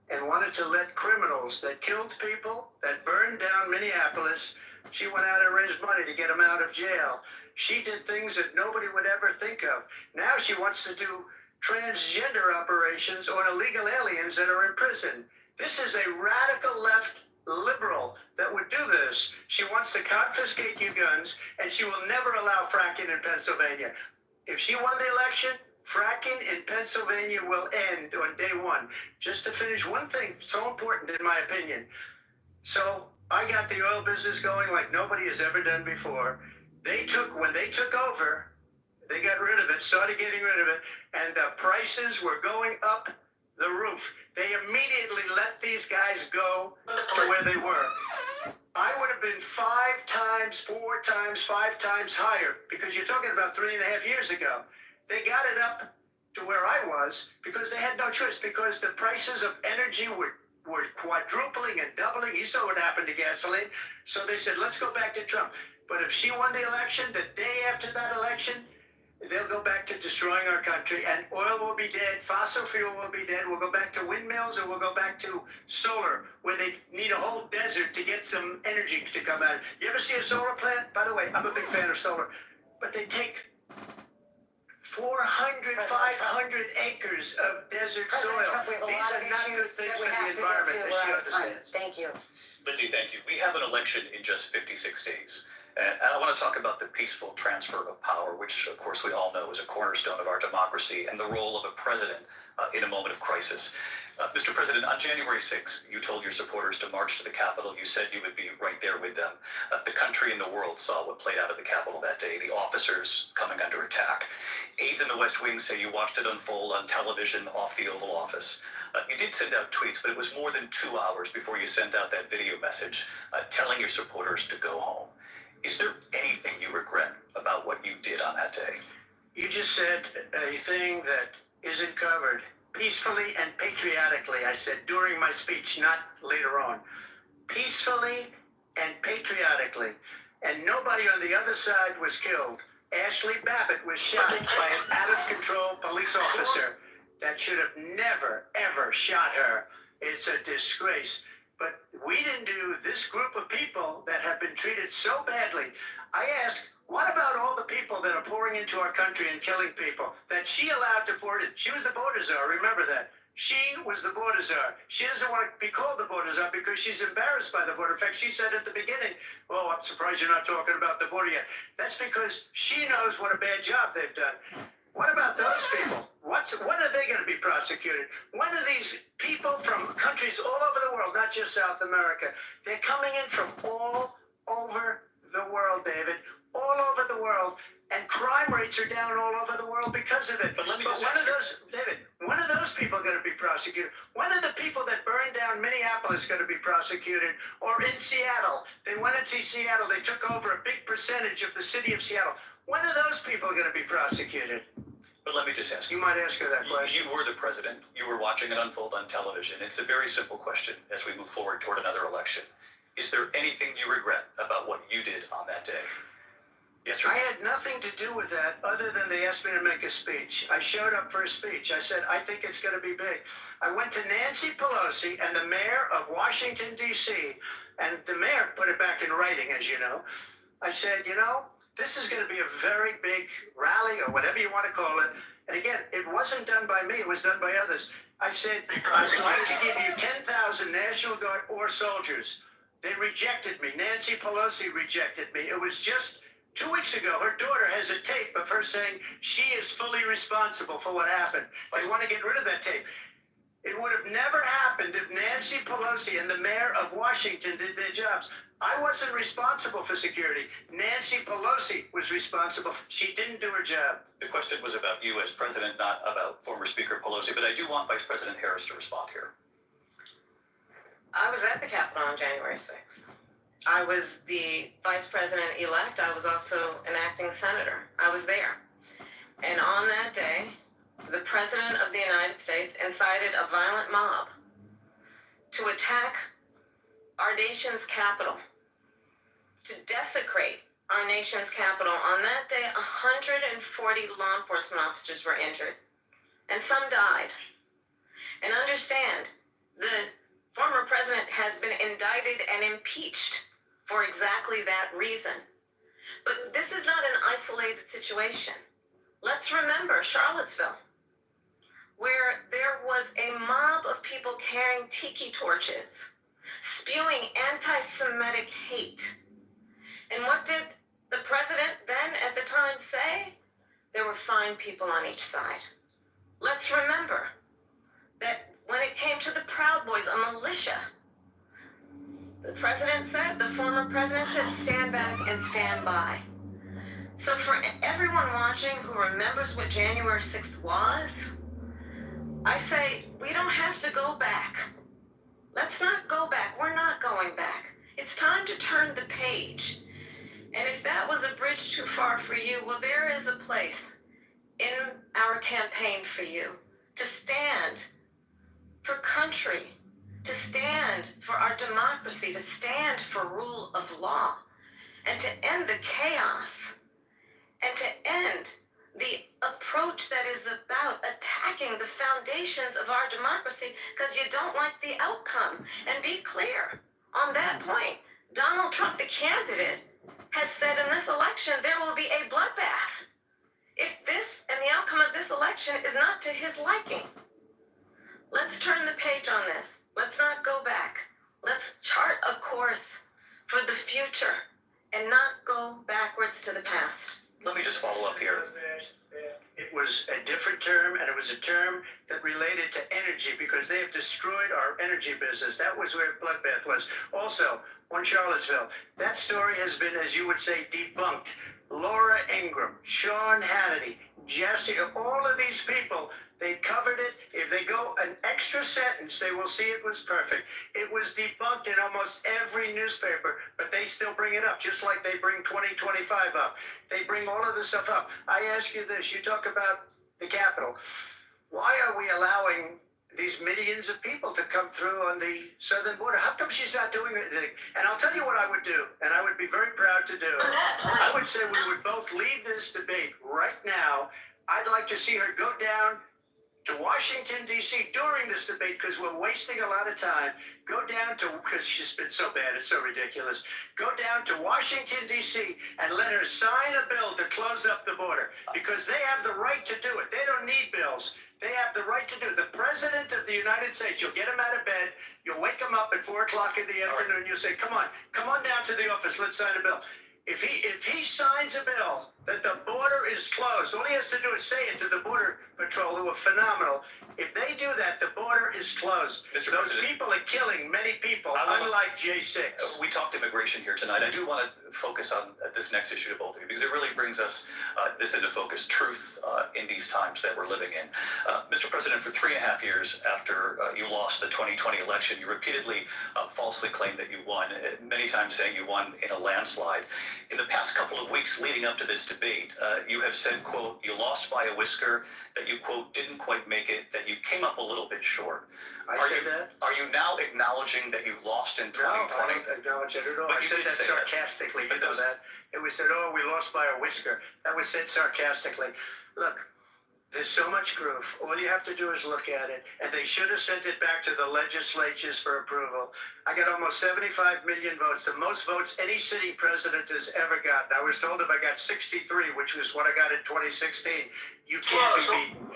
and wanted to let criminals that killed people, that burned down Minneapolis, she went out and raised money to get them out of jail. She did things that nobody would ever think of. Now she wants to do transgender operations on illegal aliens that are in prison. This is a radical left liberal that would do this. She wants to confiscate your guns, and she will never allow fracking in Pennsylvania. If she won the election, fracking in Pennsylvania will end on day one. Just to finish one thing so important in my opinion. So I got the oil business going like nobody has ever done before. When they took over, they got rid of it, started getting rid of it, and the prices were going up the roof. They immediately let these guys go to where they were. I would have been 5 times, 4 times, 5 times higher, because you're talking about 3.5 years ago. They got it up to where I was because they had no choice, because the prices of energy were quadrupling and doubling. You saw what happened to gasoline. So they said, let's go back to Trump. But if she won the election, the day after that election, they'll go back to destroying our country, and oil will be dead, fossil fuel will be dead, we'll go back to windmills, and we'll go back to solar, where they need a whole desert to get some energy to come out. You ever see a solar plant? By the way, I'm a big fan of solar, but they take 400, 500 acres of desert soil. Trump, we have a These lot are of not good issues things that we for the have to get environment to. that We're she out of time. understands. Thank you. Lindsay, thank you. We have an election in just 56 days. And I want to talk about the peaceful transfer of power, which, of course, we all know is a cornerstone of our democracy, and the role of a president in a moment of crisis. Mr. President, on January 6th, you told your supporters to march to the Capitol. You said you would be right there with them. The country and the world saw what played out at the Capitol that day, the officers coming under attack. Aides in the West Wing say you watched it unfold on television off the Oval Office. You did send out tweets, but it was more than 2 hours before you sent out that video message telling your supporters to go home. Is there anything you regret about what you did on that day? You just said a thing that isn't covered. Peacefully and patriotically, I said during my speech, not later on. Peacefully and patriotically. And nobody on the other side was killed. Ashley Babbitt was shot by an out-of-control police officer that should have never, ever shot her. It's a disgrace. But we didn't do this group of people that have been treated so badly. I ask, what about all the people that are pouring into our country and killing people that she allowed to pour in? She was the border czar, remember that. She was the border czar. She doesn't want to be called the border czar because she's embarrassed by the border. In fact, she said at the beginning, oh, I'm surprised you're not talking about the border yet. That's because she knows what a bad job they've done. What about those people? When are they going to be prosecuted? When are these people from countries all over the world, not just South America, they're coming in from all over the world, David, all over the world, and crime rates are down all over the world because of it. But let me just when are those, David, when are those people going to be prosecuted? When are the people that burned down Minneapolis going to be prosecuted? Or in Seattle, they went into Seattle, they took over a big percentage of the city of Seattle. When are those people going to be prosecuted? But let me just ask You might ask her that question. You were the president. You were watching it unfold on television. It's a very simple question as we move forward toward another election. Is there anything you regret about what you did on that day? Yes, sir. I had nothing to do with that other than they asked me to make a speech. I showed up for a speech. I said, I think it's going to be big. I went to Nancy Pelosi and the mayor of Washington, D.C., and the mayor put it back in writing, as you know. I said, this is going to be a very big rally or whatever you want to call it. And again, it wasn't done by me. It was done by others. I said, I'd like to give you 10,000 National Guard or soldiers. They rejected me. Nancy Pelosi rejected me. It was just 2 weeks ago. Her daughter has a tape of her saying she is fully responsible for what happened. They want to get rid of that tape. It would have never happened if Nancy Pelosi and the mayor of Washington did their jobs. I wasn't responsible for security. Nancy Pelosi was responsible. She didn't do her job. The question was about you as president, not about former Speaker Pelosi, but I do want Vice President Harris to respond here. I was at the Capitol on January 6th. I was the vice president-elect. I was also an acting senator. I was there. And on that day, the President of the United States incited a violent mob to attack our nation's capital, to desecrate our nation's capital. On that day, 140 law enforcement officers were injured, and some died. And understand, the former president has been indicted and impeached for exactly that reason. But this is not an isolated situation. Let's remember Charlottesville, where there was a mob of people carrying tiki torches, spewing anti-Semitic hate. And what did the president then at the time say? There were fine people on each side. Let's remember that when it came to the Proud Boys, a militia, the president said, the former president said, stand back and stand by. So for everyone watching who remembers what January 6th was, I say, we don't have to go back. Let's not go back. We're not going back. It's time to turn the page. And if that was a bridge too far for you, well, there is a place in our campaign for you to stand for country, to stand for our democracy, to stand for rule of law, and to end the chaos, and to end the approach that is about attacking the foundations of our democracy because you don't like the outcome. And be clear on that point. Donald Trump, the candidate, has said in this election there will be a bloodbath if this and the outcome of this election is not to his liking. Let's turn the page on this. Let's not go back. Let's chart a course for the future and not go backwards to the past. Let me just follow up here. It was a different term, and it was a term that related to energy because they have destroyed our energy business. That was where bloodbath was. Also, on Charlottesville, that story has been, as you would say, debunked. Laura Ingraham, Sean Hannity, Jesse, all of these people, they covered it. If they go an extra sentence, they will see it was perfect. It was debunked in almost every newspaper, but they still bring it up, just like they bring 2025 up. They bring all of this stuff up. I ask you this, you talk about the Capitol. Why are we allowing these millions of people to come through on the southern border? How come she's not doing anything? And I'll tell you what I would do, and I would be very proud to do. I would say we would both leave this debate right now. I'd like to see her go down to Washington, D.C. during this debate because we're wasting a lot of time. Go down to, because she's been so bad, it's so ridiculous. Go down to Washington, D.C. and let her sign a bill to close up the border because they have the right to do it. They don't need bills. They have the right to do it. The President of the United States, you'll get him out of bed, you'll wake him up at 4 o'clock in the afternoon, you'll say, come on down to the office, let's sign a bill. If he signs a bill that the border is closed, all he has to do is say it to the Border Patrol, who are phenomenal. If they do that, the border is closed. Mr. Those President, people are killing many people, unlike J6. We talked immigration here tonight. I do want to focus on this next issue to both of you because it really brings us this into focus, truth in these times that we're living in. Mr. President, for 3.5 years after you lost the 2020 election, you repeatedly falsely claimed that you won, many times saying you won in a landslide. In the past couple of weeks leading up to this debate, you have said, quote, you lost by a whisker, that you, quote, didn't quite make it, that you came up a little bit short. I said that? Are you now acknowledging that you lost in 2020? No, I don't acknowledge it at all. But I you said did that say that. sarcastically, But you know those- that? It was said, oh, we lost by a whisker. That was said sarcastically. Look, there's so much proof. All you have to do is look at it. And they should have sent it back to the legislatures for approval. I got almost 75 million votes, the most votes any sitting president has ever gotten. I was told if I got 63, which was what I got in 2016, you can't be beaten.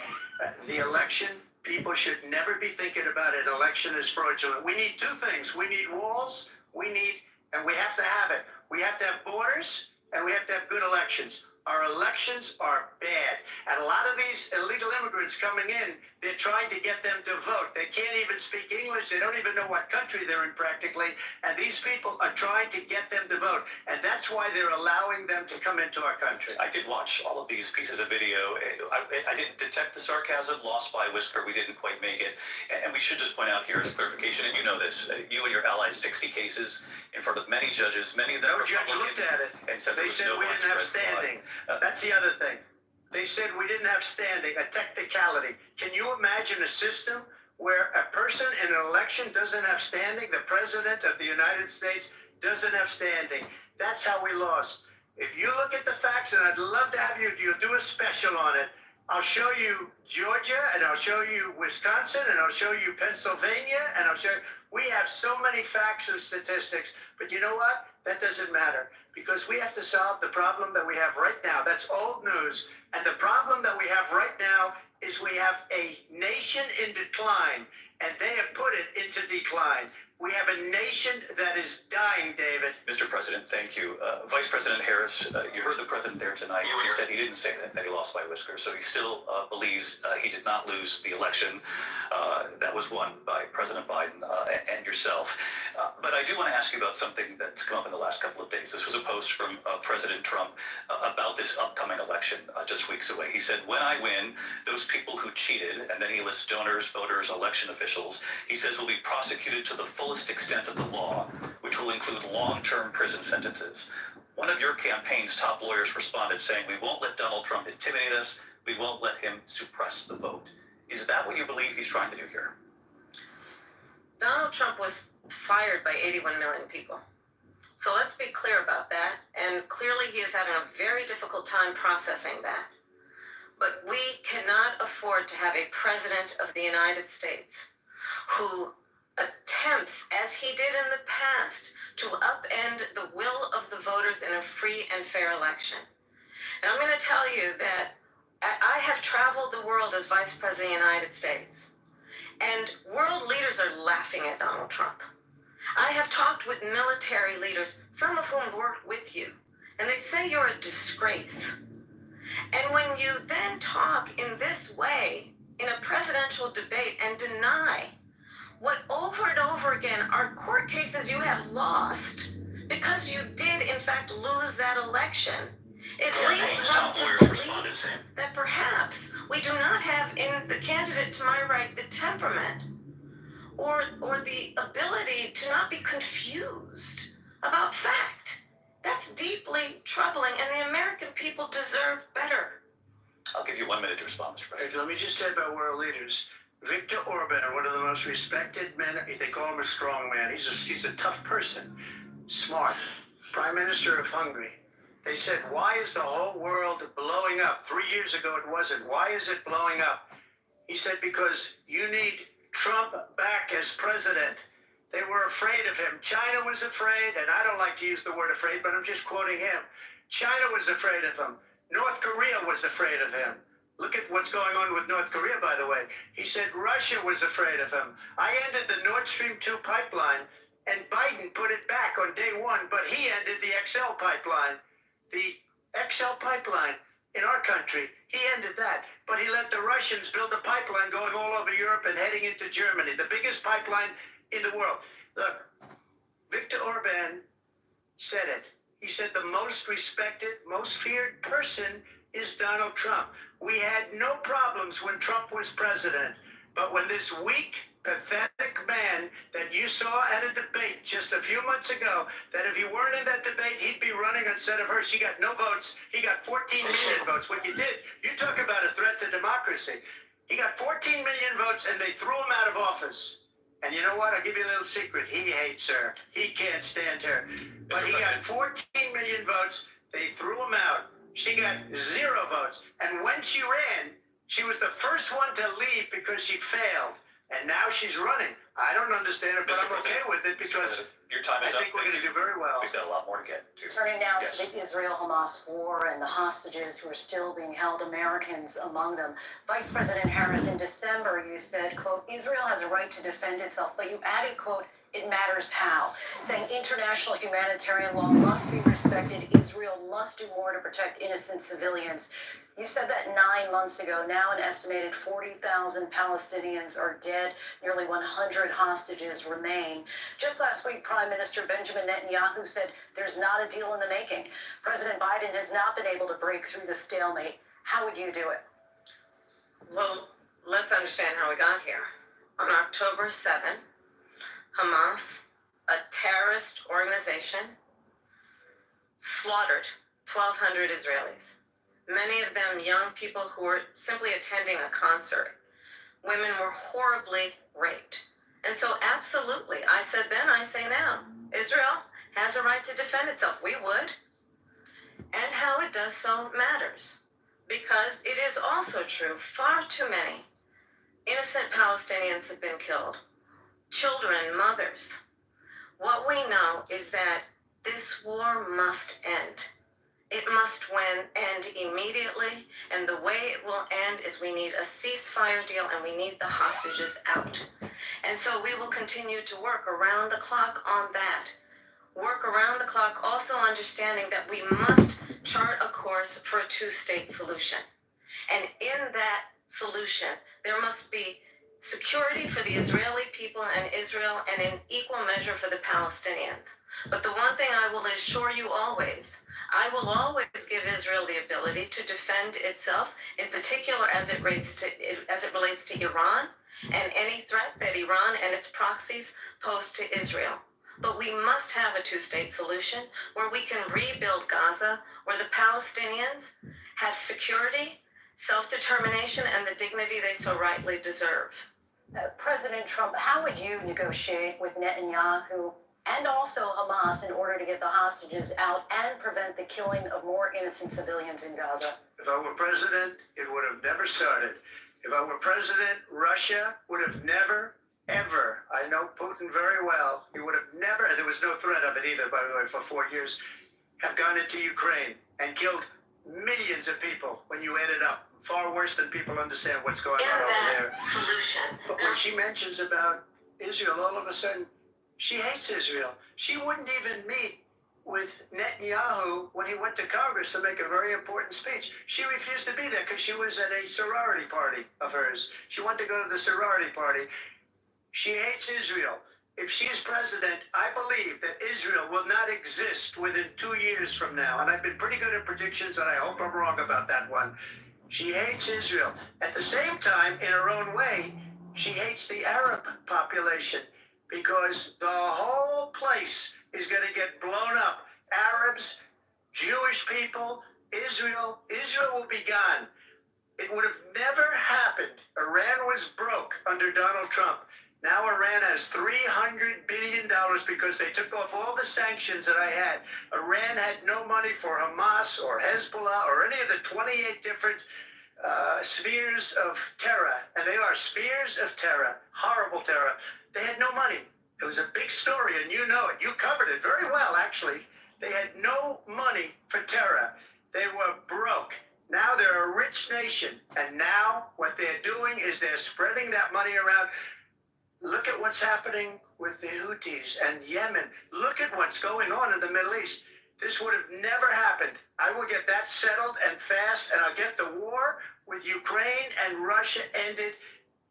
The election, people should never be thinking about it. Election is fraudulent. We need two things. We need walls, and we have to have it. We have to have borders, and we have to have good elections. Our elections are bad. And a lot of these illegal immigrants coming in, they're trying to get them to vote. They can't even speak English. They don't even know what country they're in practically. And these people are trying to get them to vote. And that's why they're allowing them to come into our country. I did watch all of these pieces of video. I didn't detect the sarcasm, lost by a whisker, we didn't quite make it. And we should just point out here as clarification, and you know this, you and your allies, 60 cases in front of many judges, many of them No judge Republican, looked at it. and said They there was said no we didn't have widespread fraud. standing. That's the other thing. They said we didn't have standing, a technicality. Can you imagine a system where a person in an election doesn't have standing? The President of the United States doesn't have standing. That's how we lost. If you look at the facts, and I'd love to have you'll do a special on it. I'll show you Georgia, and I'll show you Wisconsin, and I'll show you Pennsylvania, and I'll show you. We have so many facts and statistics, but you know what? That doesn't matter because we have to solve the problem that we have right now. That's old news. And the problem that we have right now is we have a nation in decline, and they have put it into decline. We have a nation that is dying, David. Mr. President, thank you. Vice President Harris, you heard the president there tonight. He said he didn't say that he lost by whiskers, so he still believes he did not lose the election that was won by President Biden and yourself. But I do want to ask you about something that's come up in the last couple of days. This was a post from President Trump about this upcoming election just weeks away. He said, when I win, those people who cheated, and then he lists donors, voters, election officials, he says will be prosecuted to the fullest extent of the law, which will include long-term prison sentences. One of your campaign's top lawyers responded saying, we won't let Donald Trump intimidate us. We won't let him suppress the vote. Is that what you believe he's trying to do here? Donald Trump was fired by 81 million people. So let's be clear about that. And clearly he is having a very difficult time processing that. But we cannot afford to have a president of the United States who attempts, as he did in the past, to upend the will of the voters in a free and fair election. And I'm going to tell you that I have traveled the world as Vice President of the United States, and world leaders are laughing at Donald Trump. I have talked with military leaders, some of whom worked with you, and they say you're a disgrace. And when you then talk in this way in a presidential debate and deny what over and over again are court cases you have lost because you did in fact lose that election, it leads one to believe that perhaps we do not have in the candidate to my right the temperament or the ability to not be confused about fact. That's deeply troubling, and the American people deserve better. I'll give you 1 minute to respond, Mr. President. Let me just say about world leaders. Viktor Orban, one of the most respected men, they call him a strong man. He's a tough person, smart. Prime Minister of Hungary. They said, why is the whole world blowing up? 3 years ago it wasn't. Why is it blowing up? He said, because you need Trump back as president. They were afraid of him. China was afraid, and I don't like to use the word afraid, but I'm just quoting him. China was afraid of him. North Korea was afraid of him. Look at what's going on with North Korea, by the way. He said Russia was afraid of him. I ended the Nord Stream 2 pipeline, and Biden put it back on day one, but he ended the XL pipeline. The XL pipeline in our country, he ended that. But he let the Russians build a pipeline going all over Europe and heading into Germany, the biggest pipeline in the world. Look, Viktor Orban said it. He said the most respected, most feared person is Donald Trump. We had no problems when Trump was president, but when this weak, pathetic man that you saw at a debate just a few months ago, that if you weren't in that debate, he'd be running instead of her. She got no votes. He got 14 million votes. What you did, you talk about a threat to democracy. He got 14 million votes, and they threw him out of office. And you know what? I'll give you a little secret. He hates her. He can't stand her. But he got 14 million votes. They threw him out. She got 0 votes. And when she ran, she was the first one to leave because she failed. And now she's running. I don't understand it, but I'm okay with it because your time is I think we're going to do very well. We've got a lot more to get to. Turning now Yes. to the Israel-Hamas war and the hostages who are still being held, Americans among them. Vice President Harris, in December, you said, quote, Israel has a right to defend itself, but you added, quote, it matters how, saying international humanitarian law must be respected. Israel must do more to protect innocent civilians. You said that 9 months ago. Now an estimated 40,000 Palestinians are dead. Nearly 100 hostages remain. Just last week, Prime Minister Benjamin Netanyahu said there's not a deal in the making. President Biden has not been able to break through the stalemate. How would you do it? Well, let's understand how we got here. On October 7th, Hamas, a terrorist organization, slaughtered 1,200 Israelis. Many of them young people who were simply attending a concert. Women were horribly raped. And so absolutely, I said then, I say now, Israel has a right to defend itself. We would. And how it does so matters. Because it is also true, far too many innocent Palestinians have been killed. Children, mothers. What we know is that this war must end. It must end immediately, and the way it will end is we need a ceasefire deal and we need the hostages out. And so we will continue to work around the clock on that. Work around the clock, also understanding that we must chart a course for a two-state solution. And in that solution, there must be security for the Israeli people and Israel, and in equal measure for the Palestinians. But the one thing I will assure you always, I will always give Israel the ability to defend itself, in particular as it relates to Iran and any threat that Iran and its proxies pose to Israel. But we must have a two-state solution where we can rebuild Gaza, where the Palestinians have security, self-determination, and the dignity they so rightly deserve. President Trump, how would you negotiate with Netanyahu and also Hamas in order to get the hostages out and prevent the killing of more innocent civilians in Gaza? If I were president, it would have never started. If I were president, Russia would have never, ever, I know Putin very well, he would have never, and there was no threat of it either, by the way, for 4 years, have gone into Ukraine and killed millions of people when you add it up. Far worse than people understand what's going on over there. Solution. But when she mentions about Israel, all of a sudden, she hates Israel. She wouldn't even meet with Netanyahu when he went to Congress to make a very important speech. She refused to be there because she was at a sorority party of hers. She wanted to go to the sorority party. She hates Israel. If she is president, I believe that Israel will not exist within 2 years from now. And I've been pretty good at predictions, and I hope I'm wrong about that one. She hates Israel. At the same time, in her own way, she hates the Arab population because the whole place is going to get blown up. Arabs, Jewish people, Israel will be gone. It would have never happened. Iran was broke under Donald Trump. Now Iran has $300 billion because they took off all the sanctions that I had. Iran had no money for Hamas or Hezbollah or any of the 28 different spheres of terror. And they are spheres of terror, horrible terror. They had no money. It was a big story, and you know it. You covered it very well, actually. They had no money for terror. They were broke. Now they're a rich nation. And now what they're doing is they're spreading that money around. Look at what's happening with the Houthis and Yemen. Look at what's going on in the Middle East. This would have never happened. I will get that settled and fast, and I'll get the war with Ukraine and Russia ended.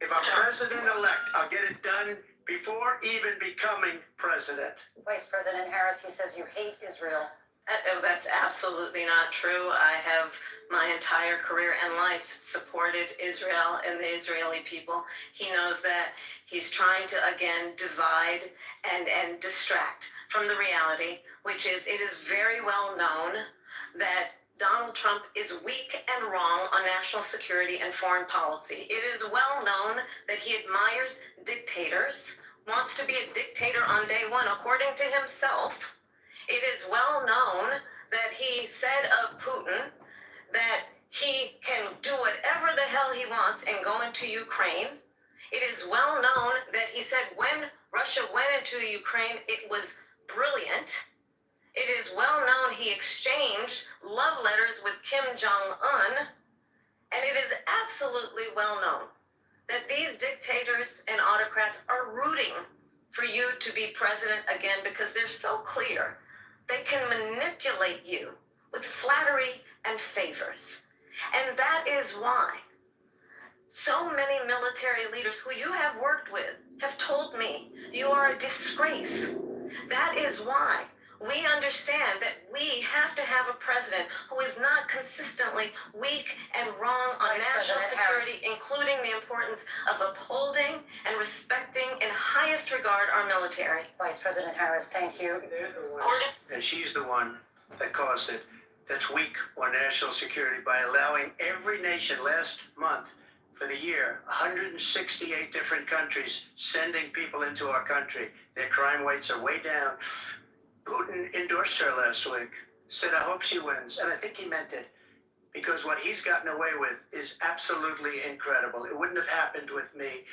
If I'm president-elect, I'll get it done before even becoming president. Vice President Harris, he says you hate Israel. That's absolutely not true. I have my entire career and life supported Israel and the Israeli people. He knows that. He's trying to, again, divide and distract from the reality, which is it is very well known that Donald Trump is weak and wrong on national security and foreign policy. It is well known that he admires dictators, wants to be a dictator on day one, according to himself. It is well known that he said of Putin that he can do whatever the hell he wants and go into Ukraine. It is well known that he said when Russia went into Ukraine, it was brilliant. It is well known he exchanged love letters with Kim Jong-un. And it is absolutely well known that these dictators and autocrats are rooting for you to be president again because they're so clear. They can manipulate you with flattery and favors. And that is why so many military leaders who you have worked with have told me you are a disgrace. That is why we understand that we have to have a president who is not consistently weak and wrong on national security, including the importance of upholding and respecting in highest regard our military. Vice President Harris, thank you. And she's the one that caused it. That's weak on national security by allowing every nation last month for the year, 168 different countries sending people into our country. Their crime rates are way down. Putin endorsed her last week, said, I hope she wins. And I think he meant it, because what he's gotten away with is absolutely incredible. It wouldn't have happened with me.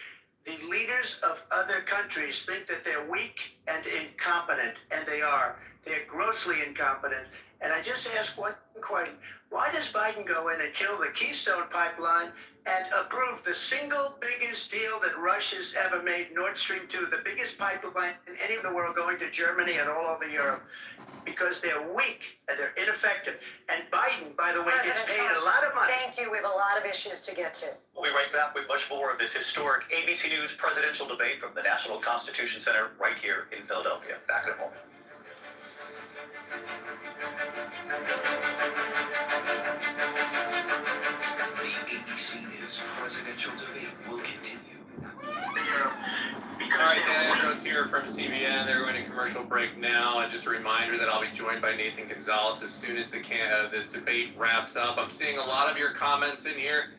The leaders of other countries think that they're weak and incompetent, and they are. They're grossly incompetent. And I just ask one question. Why does Biden go in and kill the Keystone Pipeline and approve the single biggest deal that Russia's ever made, Nord Stream 2, the biggest pipeline in any of the world going to Germany and all over Europe? Because they're weak and they're ineffective. And Biden, by the way, gets paid a lot of money. Thank you. We have a lot of issues to get to. We'll be right back with much more of this historic ABC News presidential debate from the National Constitution Center right here in Philadelphia. Back in a moment. The ABC News presidential debate will continue. All right, Dan Andros here from CBN. They're going to commercial break now, and just a reminder that I'll be joined by Nathan Gonzalez as soon as this debate wraps up. I'm seeing a lot of your comments in here.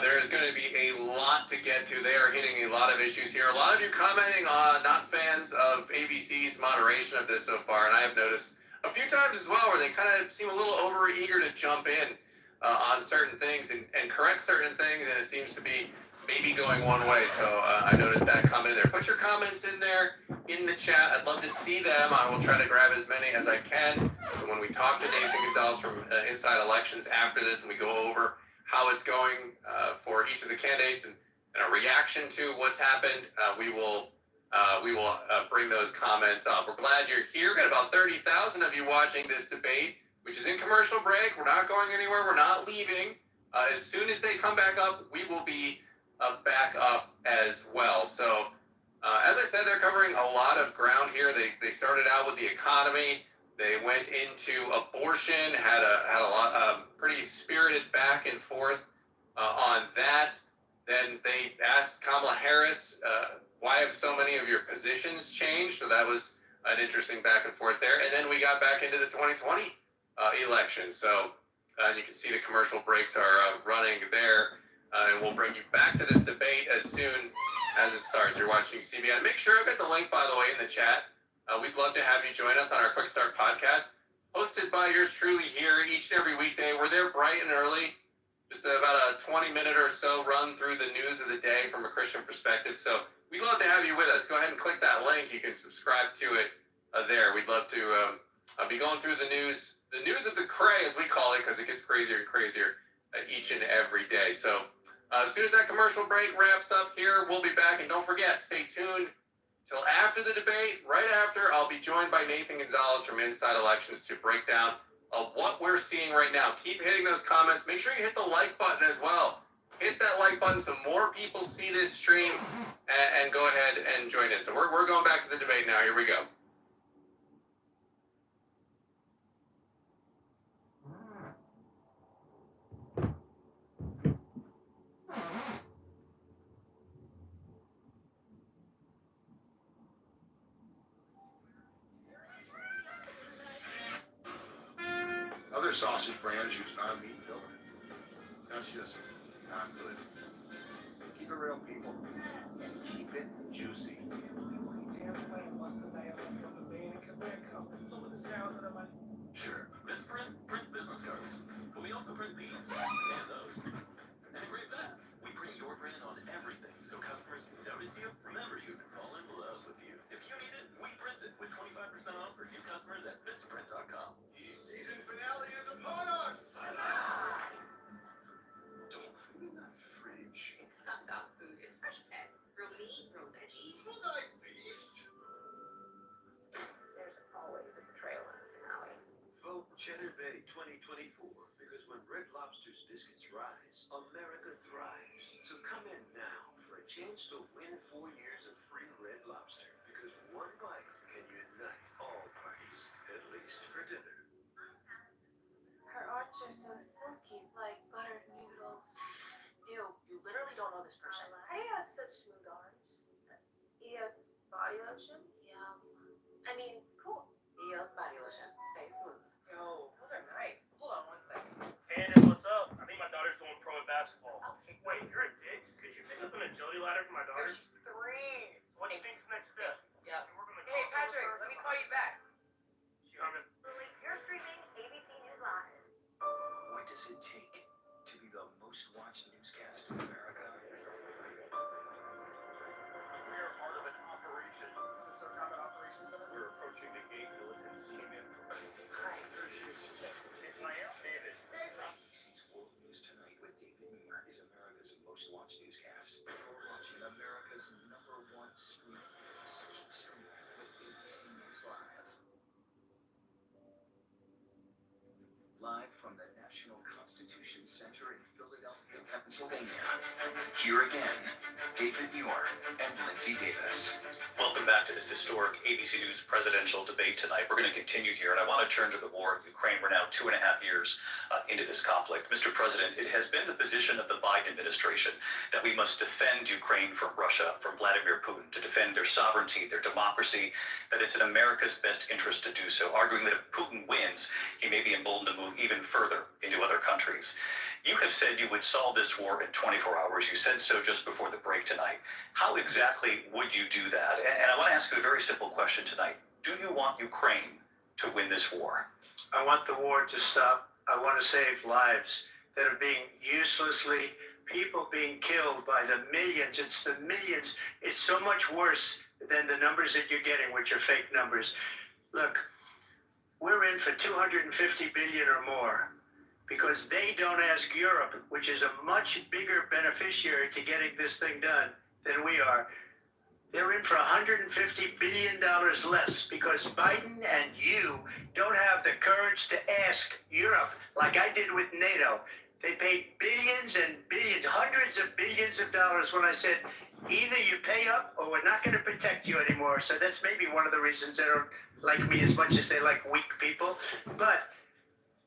There is going to be a lot to get to. They are hitting a lot of issues here. A lot of you commenting on not fans of ABC's moderation of this so far, and I have noticed a few times as well where they kind of seem a little over eager to jump in on certain things and correct certain things, and it seems to be maybe going one way. So I noticed that comment in there. Put your comments in there in the chat. I'd love to see them. I will try to grab as many as I can. So when we talk to Nathan Gonzalez from Inside Elections after this, and we go over how it's going for each of the candidates and a reaction to what's happened, we will bring those comments up. We're glad you're here. We've got about 30,000 of you watching this debate, which is in commercial break. We're not going anywhere. We're not leaving. As soon as they come back up, we will be back up as well. So, as I said, they're covering a lot of ground here. They started out with the economy. They went into abortion, had a lot pretty spirited back and forth on that. Then they asked Kamala Harris, why have so many of your positions changed? So that was an interesting back and forth there. And then we got back into the 2020 election. So you can see the commercial breaks are running there. And we'll bring you back to this debate as soon as it starts. You're watching CBN. Make sure I've got the link, by the way, in the chat. We'd love to have you join us on our Quick Start podcast, hosted by yours truly here each and every weekday. We're there bright and early, just about a 20-minute or so run through the news of the day from a Christian perspective. So we'd love to have you with us. Go ahead and click that link. You can subscribe to it there. We'd love to be going through the news of the cray, as we call it, because it gets crazier and crazier each and every day. So as soon as that commercial break wraps up here, we'll be back. And don't forget, stay tuned till after the debate. Right after, I'll be joined by Nathan Gonzalez from Inside Elections to break down what we're seeing right now. Keep hitting those comments. Make sure you hit the like button as well. Hit that like button so more people see this stream and go ahead and join in. So we're going back to the debate now. Here we go. Other sausage brands use non-meat filling. That's just not good. Keep it real, people. And keep it juicy. Sure. This prints business cards. But we also print these and those. And a great bet. We print your brand on everything so customers can notice you, remember you, and fall in love with you. If you need it, we print it with 25% off for new customers at vistaprint.com. Season finale is upon us! Dog food in that fridge. It's not dog food, it's fresh pet. Real meat, real veggies. Will I beast? There's always a betrayal in the finale. Vote Cheddar Bay 2024 because when Red Lobster's biscuits rise, America thrives. So come in now for a chance to win 4 years of free Red Lobster because one bite can unite all parties, at least for dinner. Her arms are so silky, like buttered noodles. Ew, you literally don't know this person. How do you have such smooth arms? EOS body lotion? Yum. I mean, cool. EOS body lotion. Stay smooth. Yo, those are nice. Hold on one second. Hey, Nick, what's up? I think my daughter's going pro at basketball. I'll take Wait, you're a dick? Could you pick up an agility ladder for my daughter? There's 3. Center in Philadelphia, Pennsylvania. Here again, David Muir and Lindsay Davis. Welcome back to this historic ABC News presidential debate tonight. We're going to continue here, and I want to turn to the war in Ukraine. We're now 2.5 years into this conflict. Mr. President, it has been the position of the Biden administration that we must defend Ukraine from Russia, from Vladimir Putin, to defend their sovereignty, their democracy, that it's in America's best interest to do so, arguing that if Putin wins, he may be emboldened to move even further into other countries. You have said you would solve this war in 24 hours. You said so just before the break tonight. How exactly would you do that? And I want to ask you a very simple question tonight. Do you want Ukraine to win this war? I want the war to stop. I want to save lives that are being uselessly, people being killed by the millions. It's the millions. It's so much worse than the numbers that you're getting, which are fake numbers. Look, we're in for 250 billion or more, because they don't ask Europe, which is a much bigger beneficiary to getting this thing done than we are. They're in for $150 billion less because Biden and you don't have the courage to ask Europe like I did with NATO. They paid billions and billions, hundreds of billions of dollars when I said, either you pay up or we're not going to protect you anymore. So that's maybe one of the reasons they don't like me as much as they like weak people. But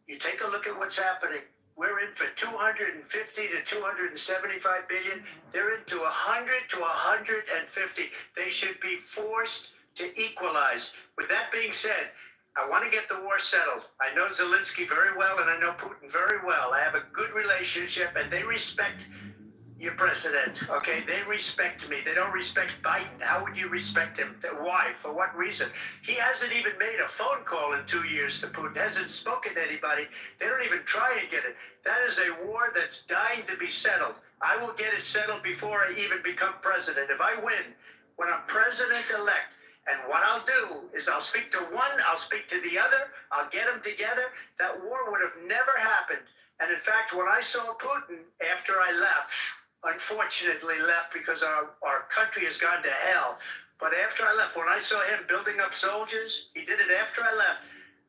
you take a look at what's happening. We're in for 250 to 275 billion. They're into 100 to 150. They should be forced to equalize. With that being said, I want to get the war settled. I know Zelensky very well, and I know Putin very well. I have a good relationship, and they respect your president, okay? They respect me. They don't respect Biden. How would you respect him? Why? For what reason? He hasn't even made a phone call in 2 years to Putin, hasn't spoken to anybody. They don't even try and get it. That is a war that's dying to be settled. I will get it settled before I even become president. If I win, when I'm president-elect, and what I'll do is I'll speak to one, I'll speak to the other, I'll get them together. That war would have never happened. And in fact, when I saw Putin after I left, unfortunately left because our country has gone to hell. But after I left, when I saw him building up soldiers, he did it after I left,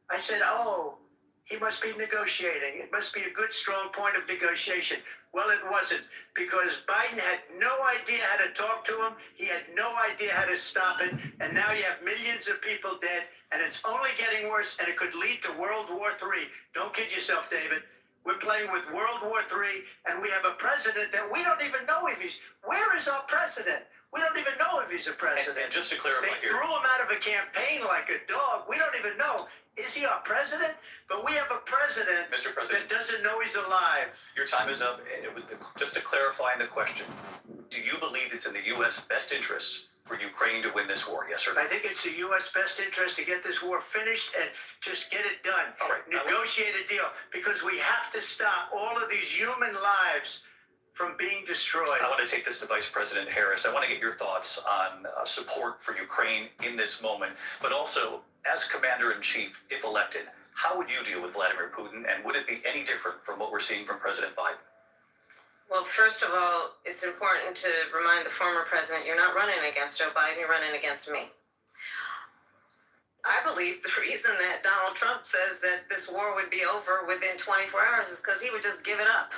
I said, oh, he must be negotiating. It must be a good, strong point of negotiation. Well, it wasn't, because Biden had no idea how to talk to him. He had no idea how to stop it. And now you have millions of people dead, and it's only getting worse, and it could lead to World War III. Don't kid yourself, David. We're playing with World War III, and we have a president that we don't even know if he's... Where is our president? We don't even know if he's a president. And just to clarify They here... threw him out of a campaign like a dog. We don't even know. Is he our president? But we have a president, Mr. President, that doesn't know he's alive. your time is up. Just to clarify the question, do you believe it's in the U.S. best interest for Ukraine to win this war, yes or no? I think it's the U.S. best interest to get this war finished and just get it done. All right. Negotiate a deal, because we have to stop all of these human lives from being destroyed. I want to take this to Vice President Harris. I want to get your thoughts on support for Ukraine in this moment, but also, as Commander-in-Chief, if elected, how would you deal with Vladimir Putin, and would it be any different from what we're seeing from President Biden? Well, first of all, it's important to remind the former president you're not running against Joe Biden, you're running against me. I believe the reason that Donald Trump says that this war would be over within 24 hours is because he would just give it up.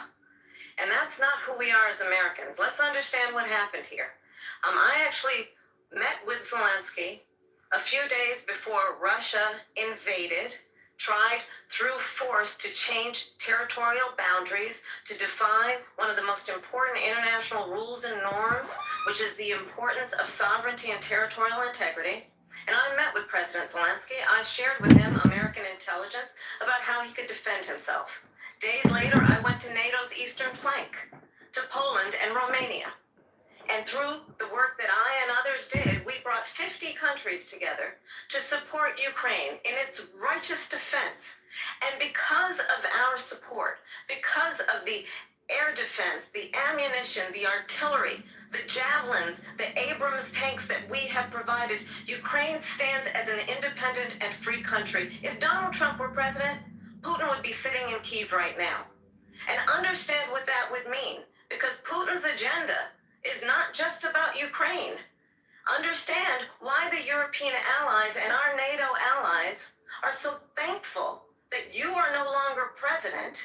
And that's not who we are as Americans. Let's understand what happened here. I actually met with Zelensky a few days before Russia invaded, tried through force to change territorial boundaries, to define one of the most important international rules and norms, which is the importance of sovereignty and territorial integrity. And I met with President Zelensky. I shared with him American intelligence about how he could defend himself. Days later, I went to NATO's eastern flank, to Poland and Romania. And through the work that I and others did, we brought 50 countries together to support Ukraine in its righteous defense. And because of our support, because of the air defense, the ammunition, the artillery, the javelins, the Abrams tanks that we have provided, Ukraine stands as an independent and free country. If Donald Trump were president, Putin would be sitting in Kyiv right now. And understand what that would mean, because Putin's agenda is not just about Ukraine. Understand why the European allies and our NATO allies are so thankful that you are no longer president,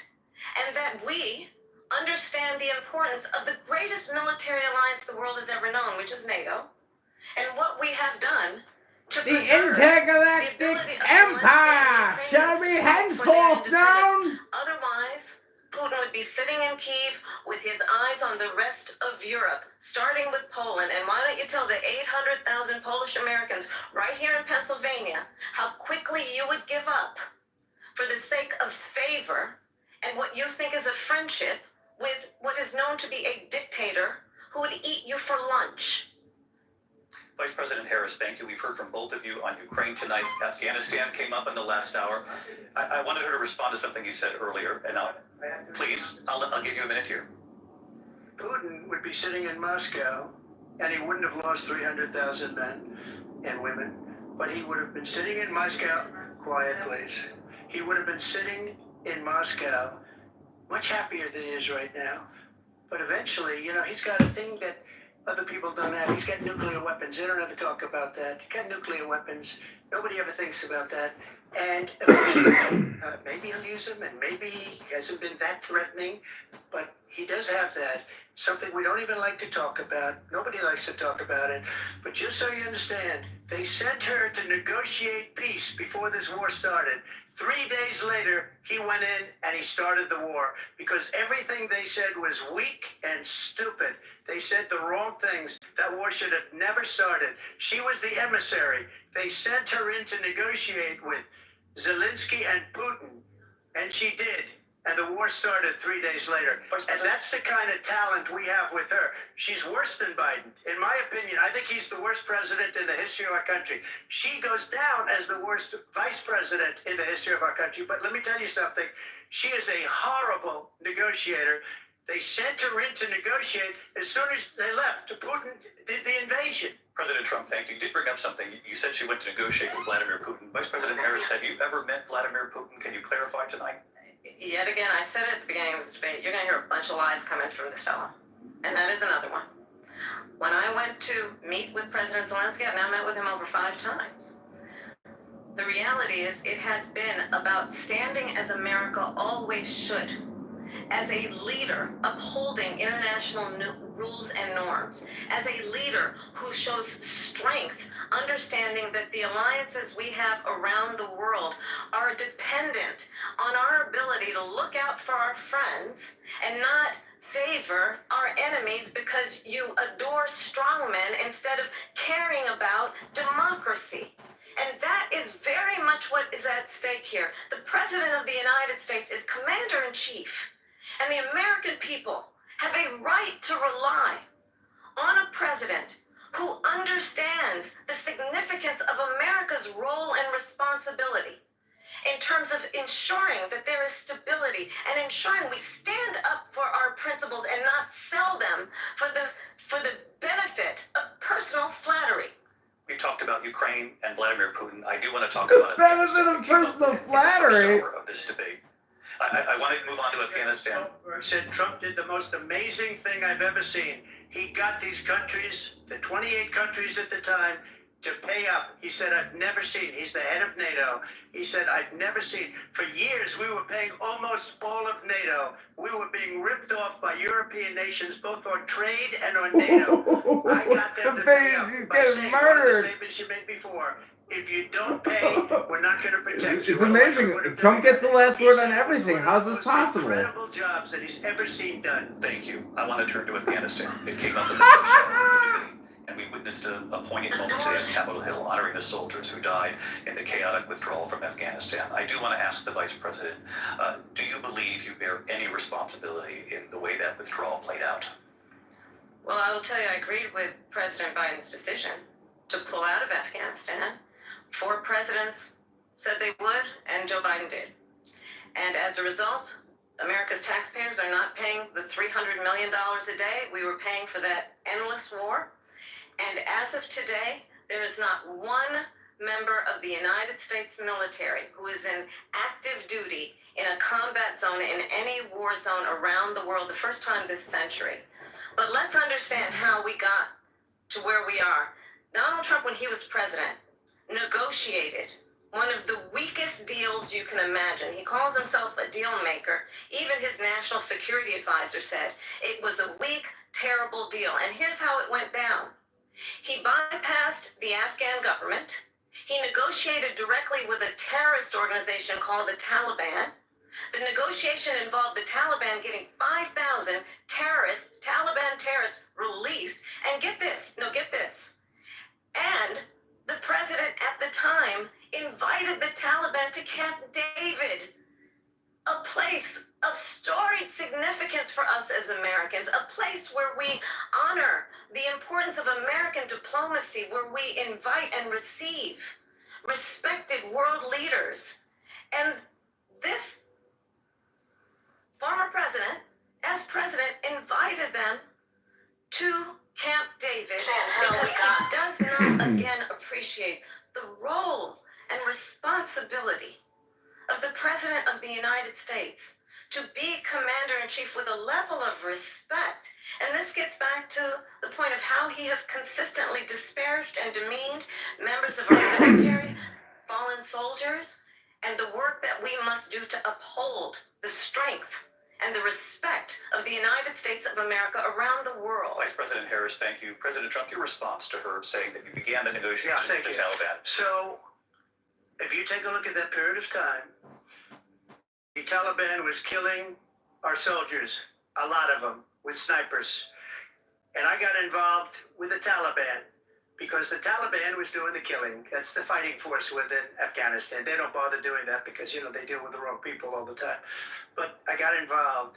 and that that we understand the importance of the greatest military alliance the world has ever known, which is NATO, and what we have done to The preserve intergalactic the ability of empire Zelensky and shall be Ukrainians for their henceforth independence. known. Otherwise, Putin would be sitting in Kyiv with his eyes on the rest of Europe, starting with Poland. And why don't you tell the 800,000 Polish Americans right here in Pennsylvania how quickly you would give up for the sake of favor and what you think is a friendship with what is known to be a dictator who would eat you for lunch. Vice President Harris, thank you. We've heard from both of you on Ukraine tonight. Afghanistan came up in the last hour. I wanted her to respond to something you said earlier, and please, I'll give you a minute here. Putin would be sitting in Moscow, and he wouldn't have lost 300,000 men and women, but he would have been sitting in Moscow, quiet please, he would have been sitting in Moscow much happier than he is right now. But eventually, he's got a thing that other people don't have. He's got nuclear weapons. They don't ever talk about that. He's got nuclear weapons. Nobody ever thinks about that. And eventually, maybe he'll use them, and maybe he hasn't been that threatening, but he does have that. Something we don't even like to talk about. Nobody likes to talk about it. But just so you understand, they sent her to negotiate peace before this war started. 3 days later, he went in and he started the war because everything they said was weak and stupid. They said the wrong things. That war should have never started. She was the emissary. They sent her in to negotiate with Zelensky and Putin, and she did. And the war started 3 days later. And that's the kind of talent we have with her. She's worse than Biden. In my opinion, I think he's the worst president in the history of our country. She goes down as the worst vice president in the history of our country. But let me tell you something. She is a horrible negotiator. They sent her in to negotiate as soon as they left. Putin did the invasion. President Trump, thank you. You did bring up something. You said she went to negotiate with Vladimir Putin. Vice President Harris, have you ever met Vladimir Putin? Can you clarify tonight? Yet again, I said at the beginning of this debate, you're going to hear a bunch of lies coming from this fellow. And that is another one. When I went to meet with President Zelensky, I've now met with him over 5 times. The reality is it has been about standing as America always should, as a leader upholding international rules and norms, as a leader who shows strength, understanding that the alliances we have around the world are dependent on our ability to look out for our friends and not favor our enemies because you adore strongmen instead of caring about democracy. And that is very much what is at stake here. The President of the United States is Commander-in-Chief, and the American people have a right to rely on a president who understands the significance of America's role and responsibility in terms of ensuring that there is stability and ensuring we stand up for our principles and not sell them for the benefit of personal flattery. We talked about Ukraine and Vladimir Putin. I do want to talk about Benefit of personal flattery. Of this debate. I want to move on to Afghanistan. Said Trump did the most amazing thing I've ever seen. He got these countries, the 28 countries at the time, to pay up. He said, I've never seen. He's the head of NATO. He said, I've never seen. For years, we were paying almost all of NATO. We were being ripped off by European nations, both on trade and on NATO. I got them to pay up by saying one of the statements you made before. If you don't pay, we're not going to protect you. It's amazing. Trump gets the last word on everything. How's this possible? Incredible jobs that he's ever seen done. Thank you. I want to turn to Afghanistan. It came up in the first hour, and we witnessed a poignant moment today on Capitol Hill honoring the soldiers who died in the chaotic withdrawal from Afghanistan. I do want to ask the Vice President, do you believe you bear any responsibility in the way that withdrawal played out? Well, I will tell you, I agreed with President Biden's decision to pull out of Afghanistan. 4 presidents said they would, and Joe Biden did. And as a result, America's taxpayers are not paying the $300 million a day we were paying for that endless war. And as of today, there is not one member of the United States military who is in active duty in a combat zone in any war zone around the world, the first time this century. But let's understand how we got to where we are. Donald Trump, when he was president, negotiated one of the weakest deals deals you can imagine. He calls himself a deal maker. Even his national security advisor said it was a weak, terrible deal. And here's how it went down. He bypassed the Afghan government. He negotiated directly with a terrorist organization called the Taliban. The negotiation involved the Taliban getting 5,000 Taliban terrorists released. And get this, and the president at the time invited the Taliban to Camp David, a place of storied significance for us as Americans, a place where we honor the importance of American diplomacy, where we invite and receive respected world leaders. And this former president, as president, invited them to Camp David because he does not again appreciate the role and responsibility of the President of the United States to be Commander-in-Chief with a level of respect. And this gets back to the point of how he has consistently disparaged and demeaned members of our military, fallen soldiers, and the work that we must do to uphold the strength and the respect of the United States of America around the world. Vice President Harris, thank you. President Trump, your response to her saying that you began the negotiations with the Taliban. So, if you take a look at that period of time, the Taliban was killing our soldiers, a lot of them, with snipers. And I got involved with the Taliban because the Taliban was doing the killing. That's the fighting force within Afghanistan. They don't bother doing that because, they deal with the wrong people all the time. But I got involved,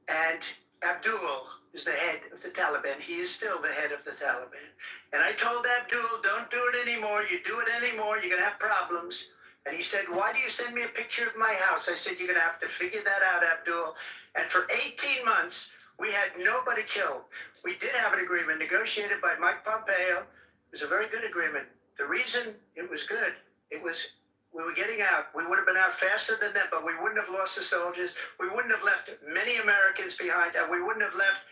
and Abdul is the head of the Taliban. He is still the head of the Taliban. And I told Abdul, don't do it anymore. You do it anymore, you're going to have problems. And he said, why do you send me a picture of my house? I said, you're going to have to figure that out, Abdul. And for 18 months, we had nobody killed. We did have an agreement negotiated by Mike Pompeo. It was a very good agreement. The reason it was good, we were getting out. We would have been out faster than that, but we wouldn't have lost the soldiers. We wouldn't have left many Americans behind, and we wouldn't have left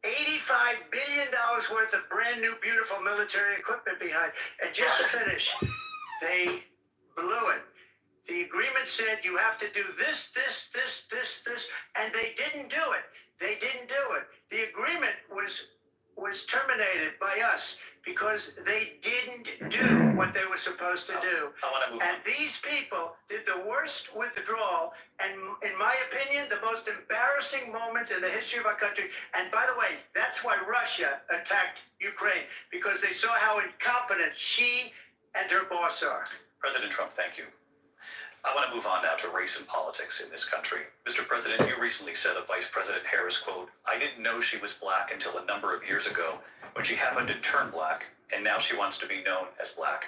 $85 billion worth of brand new, beautiful military equipment behind. And just to finish, they blew it. The agreement said you have to do this, and they didn't do it. The agreement was terminated by us because they didn't do what they were supposed to do. And these people did the worst withdrawal, and in my opinion, the most embarrassing moment in the history of our country. And by the way, that's why Russia attacked Ukraine, because they saw how incompetent she and her boss are. President Trump, thank you. I want to move on now to race and politics in this country. Mr. President, you recently said of Vice President Harris, quote, I didn't know she was black until a number of years ago when she happened to turn black, and now she wants to be known as black.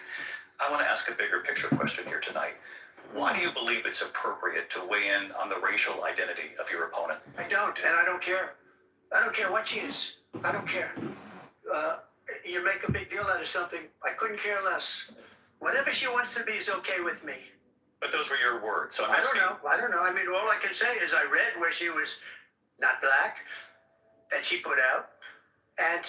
I want to ask a bigger picture question here tonight. Why do you believe it's appropriate to weigh in on the racial identity of your opponent? I don't, and I don't care. I don't care what she is. I don't care. You make a big deal out of something. I couldn't care less. Whatever she wants to be is okay with me. But those were your words. So I don't know. I mean, all I can say is I read where she was not black, that she put out, and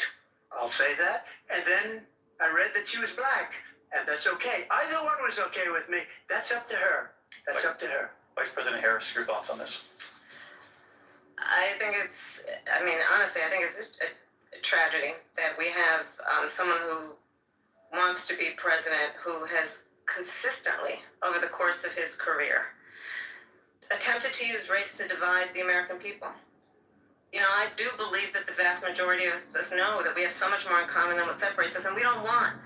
I'll say that. And then I read that she was black, and that's okay. Either one was okay with me. That's up to her. Vice President Harris, your thoughts on this? Honestly, I think it's a tragedy that we have someone who wants to be president who has consistently, over the course of his career, attempted to use race to divide the American people. I do believe that the vast majority of us know that we have so much more in common than what separates us, and we don't want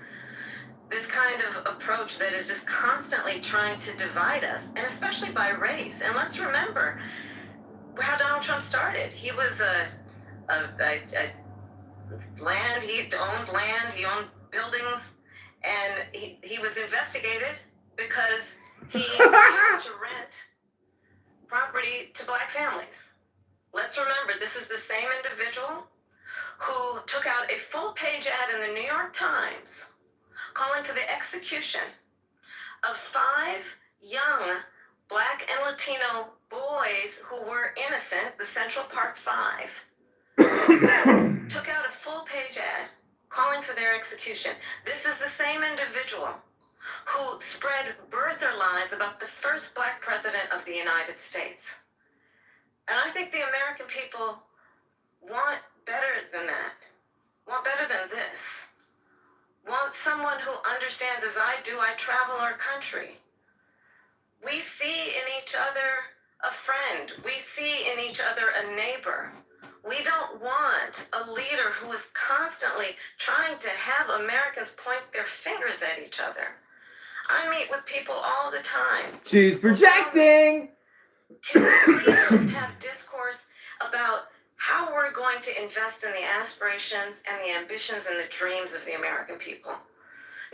this kind of approach that is just constantly trying to divide us, and especially by race. And let's remember how Donald Trump started. He was he owned buildings, and he was investigated because he used to rent property to black families. Let's remember, this is the same individual who took out a full-page ad in the New York Times calling for the execution of 5 young black and Latino boys who were innocent, the Central Park 5. Took out a full-page ad calling for their execution. This is the same individual who spread birther lies about the first black president of the United States. And I think the American people want better than that, want better than this, want someone who understands, as I do, I travel our country. We see in each other a friend. We see in each other a neighbor. We don't want a leader who is constantly trying to have Americans point their fingers at each other. I meet with people all the time. She's projecting. Can we please just have discourse about how we're going to invest in the aspirations and the ambitions and the dreams of the American people?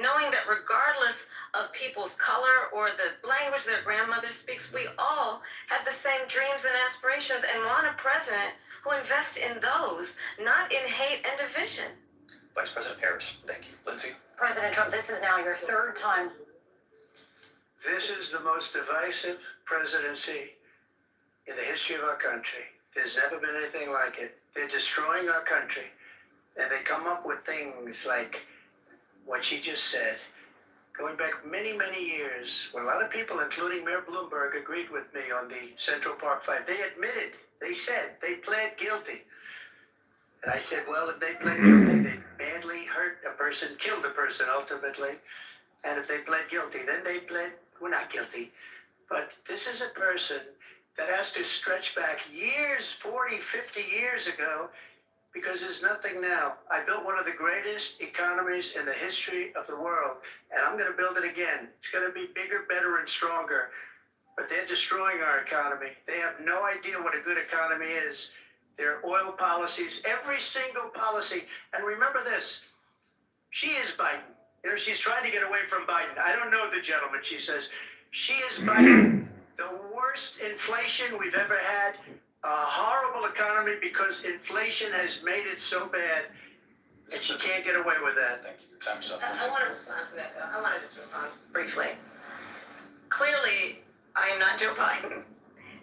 Knowing that regardless of people's color or the language their grandmother speaks, we all have the same dreams and aspirations and want a president who invests in those, not in hate and division. Vice President Harris, thank you. Lindsay? President Trump, this is now your third time. This is the most divisive presidency in the history of our country. There's never been anything like it. They're destroying our country. And they come up with things like what she just said. Going back many, many years, when a lot of people, including Mayor Bloomberg, agreed with me on the Central Park fight, they admitted, they said, they pled guilty. And I said, well, if they pled guilty, they badly hurt a person, killed a person ultimately. And if they pled guilty, then they pled, we're not guilty. But this is a person that has to stretch back years, 40, 50 years ago, because there's nothing now. I built one of the greatest economies in the history of the world, and I'm going to build it again. It's going to be bigger, better, and stronger. But they're destroying our economy. They have no idea what a good economy is. Their oil policies, every single policy. And remember this, she is Biden. You know, she's trying to get away from Biden. I don't know the gentleman, she says. She is Biden. The worst inflation we've ever had, a horrible economy because inflation has made it so bad, and she can't get away with that. Thank you. Time's up. I want to respond to that. I want to just respond briefly. Clearly, I am not Joe Biden,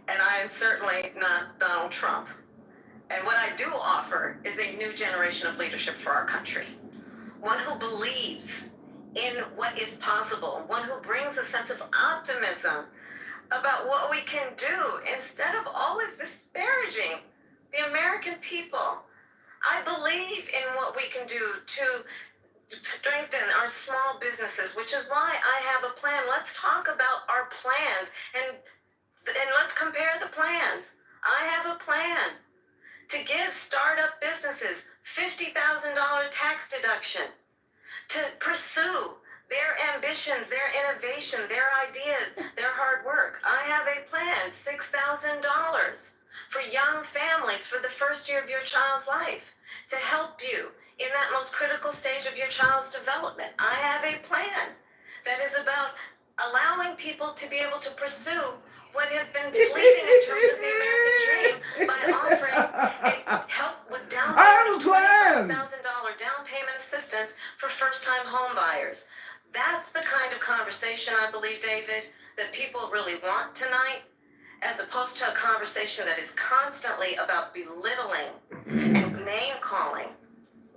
and I am certainly not Donald Trump. And what I do offer is a new generation of leadership for our country. One who believes in what is possible, one who brings a sense of optimism about what we can do instead of always disparaging the American people. I believe in what we can do to strengthen our small businesses, which is why I have a plan. Let's talk about our plans and let's compare the plans. I have a plan to give startup businesses $50,000 tax deduction to pursue their ambitions, their innovation, their ideas, their hard work. I have a plan, $6,000 for young families for the first year of your child's life to help you in that most critical stage of your child's development. I have a plan that is about allowing people to be able to pursue what has been fleeting in terms of the American dream by offering help with down payment, $25,000 down payment assistance for first-time home buyers. That's the kind of conversation, I believe, David, that people really want tonight, as opposed to a conversation that is constantly about belittling and name-calling.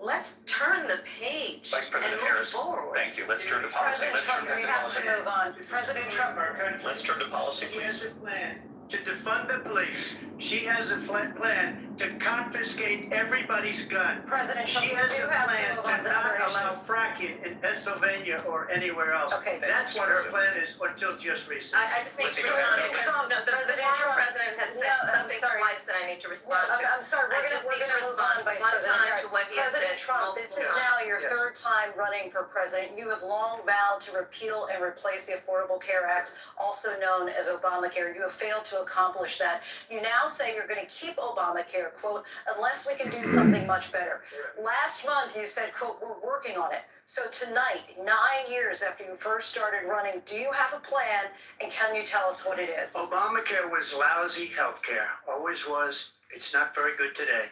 Let's turn the page Vice President and move Harris, forward. thank you. Let's turn to policy. President Trump, we have to move on. President Trump. Let's turn to policy, She has please. a plan to defund the police. She has a plan to confiscate everybody's gun. President Trump, She we has do a have to plan move on to to not other allow issues. fracking in Pennsylvania or anywhere else. Okay. That's what her plan is until just recently. I just need to President respond because Trump, no, the President former Trump. president has said No, I'm something sorry. twice that I need to Well, respond to. I'm sorry, we're I gonna just need to move on, respond Vice one President time Harris. to what he has President said Trump, this is multiple now your Yes. third time running for president. You have long vowed to repeal and replace the Affordable Care Act, also known as Obamacare. You have failed to accomplish that. You now say you're going to keep Obamacare, quote, unless we can do something much better. Last month you said, quote, we're working on it. So tonight, 9 years after you first started running, do you have a plan, and can you tell us what it is? Obamacare was lousy health care. Always was. It's not very good today.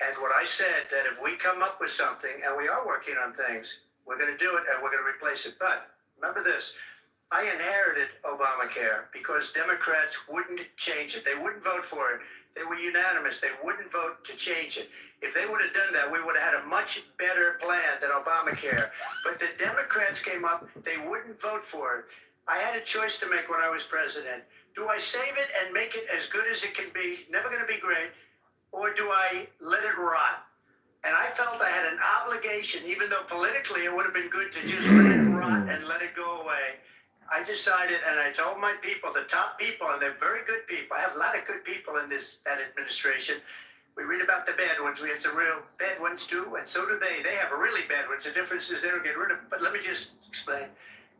And what I said, that if we come up with something, and we are working on things, we're going to do it and we're going to replace it. But remember this, I inherited Obamacare because Democrats wouldn't change it. They wouldn't vote for it. They were unanimous. They wouldn't vote to change it. If they would have done that, we would have had a much better plan than Obamacare. But the Democrats came up, they wouldn't vote for it. I had a choice to make when I was president. Do I save it and make it as good as it can be, never going to be great, or do I let it rot? And I felt I had an obligation, even though politically it would have been good to just let it rot and let it go away. I decided, and I told my people, the top people, and they're very good people. I have a lot of good people in that administration. We read about the bad ones. We had some real bad ones too, and so do they. They have a really bad ones. The difference is they don't get rid of them. But let me just explain.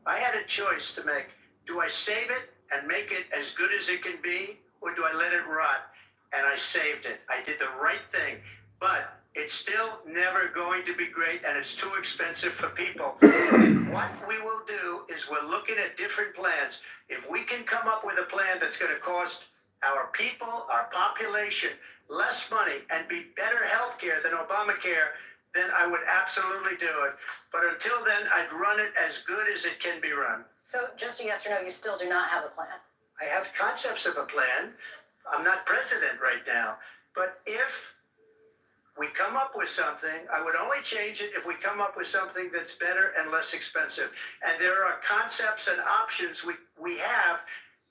I had a choice to make. Do I save it and make it as good as it can be, or do I let it rot? And I saved it. I did the right thing. But it's still never going to be great, and it's too expensive for people. What we will do is we're looking at different plans. If we can come up with a plan that's going to cost our people, our population, less money and be better health care than Obamacare, then I would absolutely do it. But until then, I'd run it as good as it can be run. So just a yes or no, you still do not have a plan? I have concepts of a plan. I'm not president right now. But if we come up with something, I would only change it if we come up with something that's better and less expensive. And there are concepts and options we have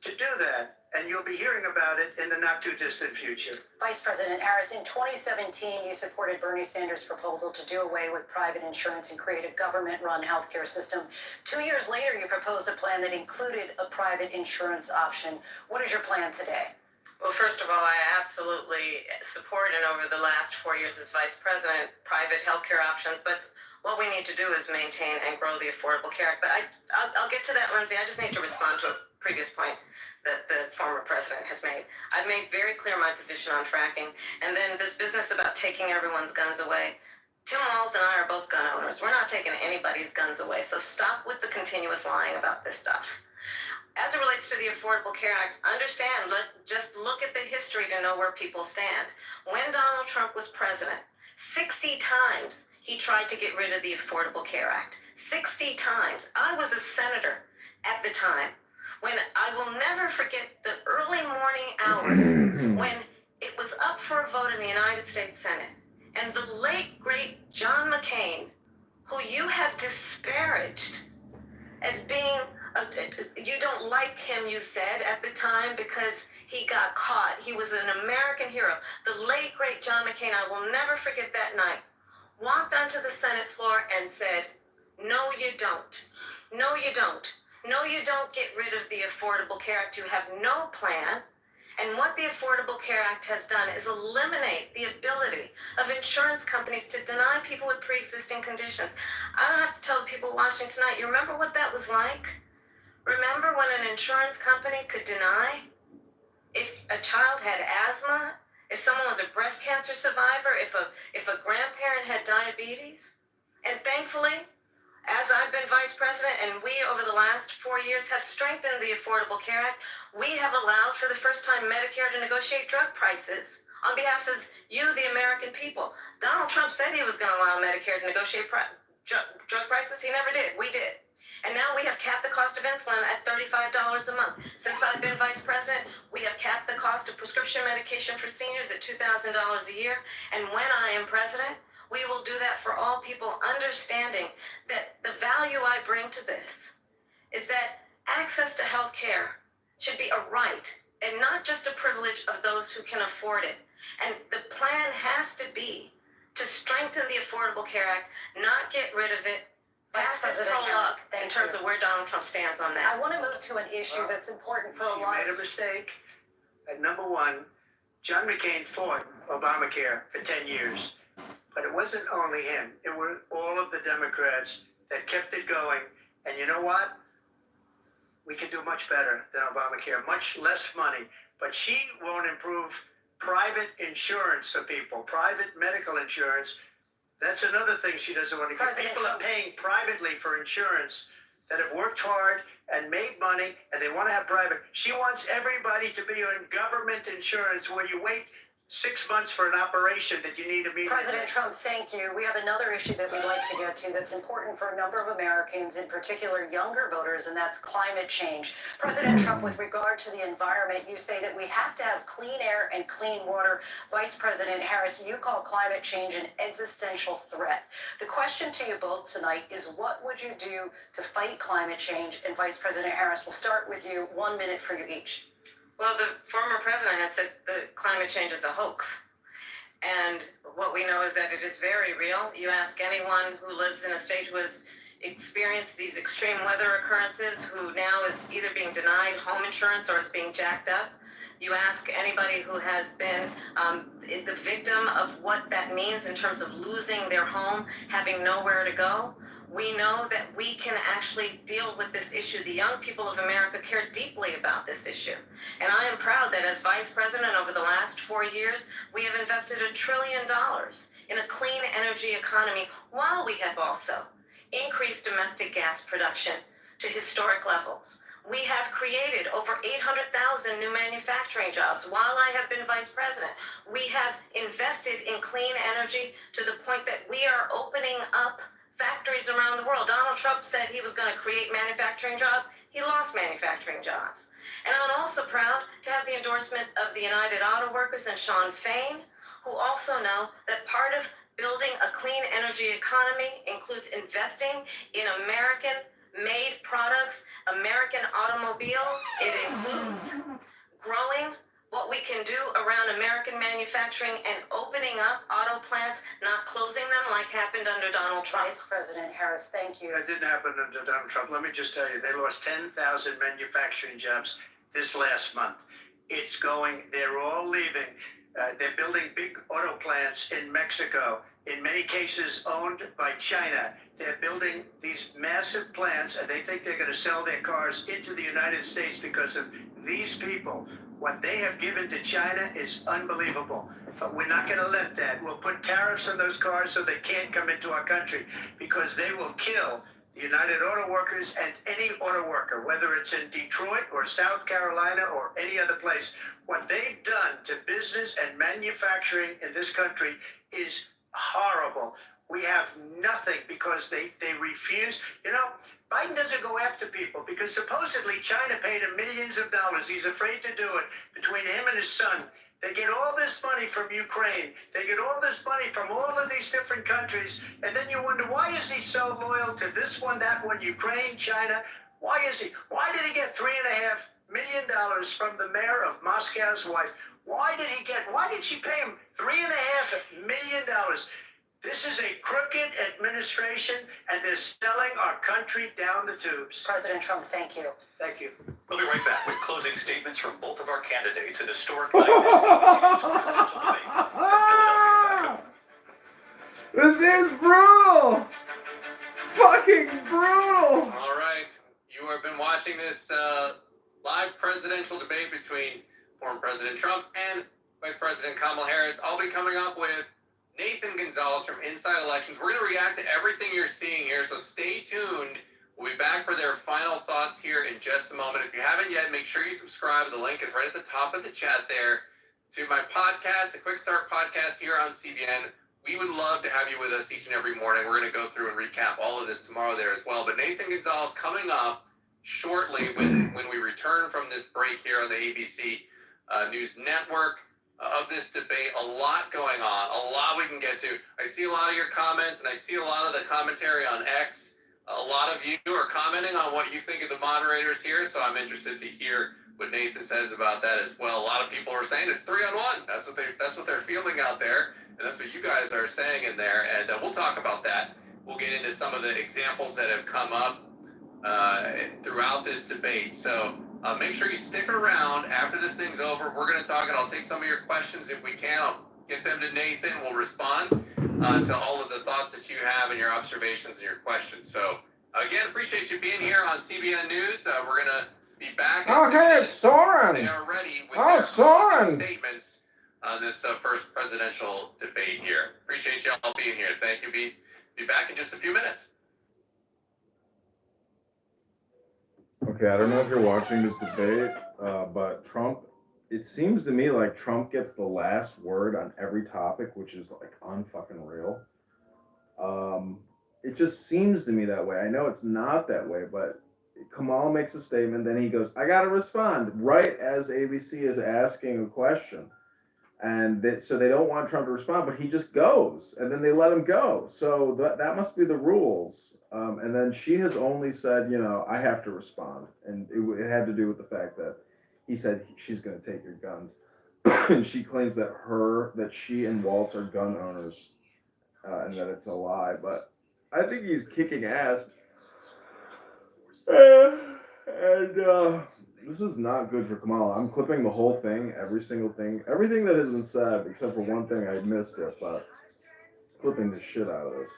to do that. And you'll be hearing about it in the not too distant future. Vice President Harris, in 2017, you supported Bernie Sanders' proposal to do away with private insurance and create a government-run healthcare system. 2 years later, you proposed a plan that included a private insurance option. What is your plan today? Well, first of all, I absolutely support, and over the last 4 years as vice president, private healthcare options. But what we need to do is maintain and grow the Affordable Care Act. But I'll get to that, Lindsay. I just need to respond to a previous point that the former president has made. I've made very clear my position on fracking. And then this business about taking everyone's guns away. Tim Walz and I are both gun owners. We're not taking anybody's guns away. So stop with the continuous lying about this stuff. As it relates to the Affordable Care Act, understand, just look at the history to know where people stand. When Donald Trump was president, 60 times he tried to get rid of the Affordable Care Act. 60 times. I was a senator at the time. When I will never forget the early morning hours when it was up for a vote in the United States Senate. And the late, great John McCain, who you have disparaged as being you don't like him, you said, at the time because he got caught. He was an American hero. The late, great John McCain, I will never forget that night, walked onto the Senate floor and said, no, you don't. No, you don't. No, you don't get rid of the Affordable Care Act. You have no plan. And what the Affordable Care Act has done is eliminate the ability of insurance companies to deny people with pre-existing conditions. I don't have to tell the people watching tonight, you remember what that was like? Remember when an insurance company could deny if a child had asthma, if someone was a breast cancer survivor, if a grandparent had diabetes? And thankfully, as I've been vice president and we over the last 4 years have strengthened the Affordable Care Act, we have allowed for the first time Medicare to negotiate drug prices on behalf of you, the American people. Donald Trump said he was going to allow Medicare to negotiate drug prices. He never did. We did. And now we have capped the cost of insulin at $35 a month. Since I've been vice president, we have capped the cost of prescription medication for seniors at $2,000 a year. And when I am president, we will do that for all people, understanding that the value I bring to this is that access to health care should be a right and not just a privilege of those who can afford it. And the plan has to be to strengthen the Affordable Care Act, not get rid of it. Vice President Harris, in terms of where Donald Trump stands on that. I want to move to an issue that's important for a lot You made a mistake. At number one, John McCain fought Obamacare for 10 years. But it wasn't only him. It were all of the Democrats that kept it going. And you know what? We can do much better than Obamacare. Much less money. But she won't improve private insurance for people. Private medical insurance. That's another thing she doesn't want to give. People are paying privately for insurance that have worked hard and made money, and they want to have private. She wants everybody to be on government insurance where you wait 6 months for an operation that you need immediately. President Trump, thank you. We have another issue that we'd like to get to that's important for a number of Americans, in particular younger voters, and that's climate change. President Trump, with regard to the environment, you say that we have to have clean air and clean water. Vice President Harris, you call climate change an existential threat. The question to you both tonight is, what would you do to fight climate change? And Vice President Harris, we'll start with you. 1 minute for you each. Well, the former president had said that climate change is a hoax. And what we know is that it is very real. You ask anyone who lives in a state who has experienced these extreme weather occurrences, who now is either being denied home insurance or is being jacked up. You ask anybody who has been the victim of what that means in terms of losing their home, having nowhere to go. We know that we can actually deal with this issue. The young people of America care deeply about this issue. And I am proud that as vice president over the last 4 years, we have invested $1 trillion in a clean energy economy, while we have also increased domestic gas production to historic levels. We have created over 800,000 new manufacturing jobs while I have been vice president. We have invested in clean energy to the point that we are opening up factories around the world. Donald Trump said he was going to create manufacturing jobs. He lost manufacturing jobs. And I'm also proud to have the endorsement of the United Auto Workers and Sean Fain, who also know that part of building a clean energy economy includes investing in American-made products, American automobiles. It includes growing what we can do around American manufacturing and opening up auto plants, not closing them like happened under Donald Trump. Vice President Harris, thank you. That didn't happen under Donald Trump. Let me just tell you, they lost 10,000 manufacturing jobs this last month. They're all leaving. They're building big auto plants in Mexico, in many cases owned by China. They're building these massive plants, and they think they're going to sell their cars into the United States because of these people. What they have given to China is unbelievable. But we're not going to let that. We'll put tariffs on those cars so they can't come into our country, because they will kill the United Auto Workers and any auto worker, whether it's in Detroit or South Carolina or any other place. What they've done to business and manufacturing in this country is horrible. We have nothing because they refuse. You know, Biden doesn't go after people because supposedly China paid him millions of dollars. He's afraid to do it. Between him and his son, they get all this money from Ukraine. They get all this money from all of these different countries. And then you wonder, why is he so loyal to this one, that one, Ukraine, China? Why is he? Why did he get $3.5 million from the mayor of Moscow's wife? Why did she pay him $3.5 million? This is a crooked administration, and they're selling our country down the tubes. President Trump, thank you. Thank you. We'll be right back with closing statements from both of our candidates in historic This is brutal! Fucking brutal! All right, you have been watching this live presidential debate between former President Trump and Vice President Kamala Harris. I'll be coming up with Nathan Gonzalez from Inside Elections. We're going to react to everything you're seeing here, so stay tuned. We'll be back for their final thoughts here in just a moment. If you haven't yet, make sure you subscribe. The link is right at the top of the chat there to my podcast, the Quick Start podcast here on CBN. We would love to have you with us each and every morning. We're going to go through and recap all of this tomorrow there as well. But Nathan Gonzalez coming up shortly when we return from this break here on the ABC News Network. Of this debate, a lot going on, a lot we can get to. I see a lot of your comments, and I see a lot of the commentary on X. A lot of you are commenting on what you think of the moderators here, so I'm interested to hear what Nathan says about that as well. A lot of people are saying it's 3-on-1. That's what they're feeling out there, and that's what you guys are saying in there. And we'll talk about that. We'll get into some of the examples that have come up throughout this debate. So. Make sure you stick around after this thing's over. We're going to talk, and I'll take some of your questions if we can. I'll get them to Nathan. We'll respond to all of the thoughts that you have and your observations and your questions. So, again, appreciate you being here on CBN News. We're going to be back. Oh, hey, it's Soren. They are ready with their Soren statements on this first presidential debate here. Appreciate you all being here. Thank you. Be back in just a few minutes. Okay, I don't know if you're watching this debate, but Trump it seems to me like Trump gets the last word on every topic, which is like unfucking real. It just seems to me that way. I know it's not that way, but Kamala makes a statement, then he goes, "I got to respond," right as ABC is asking a question. And so they don't want Trump to respond, but he just goes, and then they let him go. So that must be the rules. And then she has only said, I have to respond, and it had to do with the fact that he said she's going to take your guns, and she claims that she and Walt are gun owners, and that it's a lie. But I think he's kicking ass, and this is not good for Kamala. I'm clipping the whole thing, every single thing, everything that has been said, except for one thing I missed it, but clipping the shit out of this.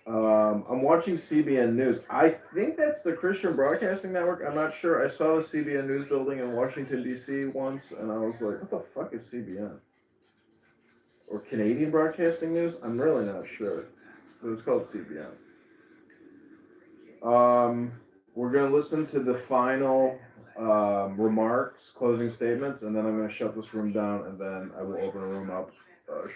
I'm watching CBN News. I think that's the Christian Broadcasting Network. I'm not sure. I saw the CBN News building in Washington, D.C. once, and I was like, what the fuck is CBN? Or Canadian Broadcasting News? I'm really not sure. But it's called CBN. We're going to listen to the final remarks, closing statements, and then I'm going to shut this room down, and then I will open a room up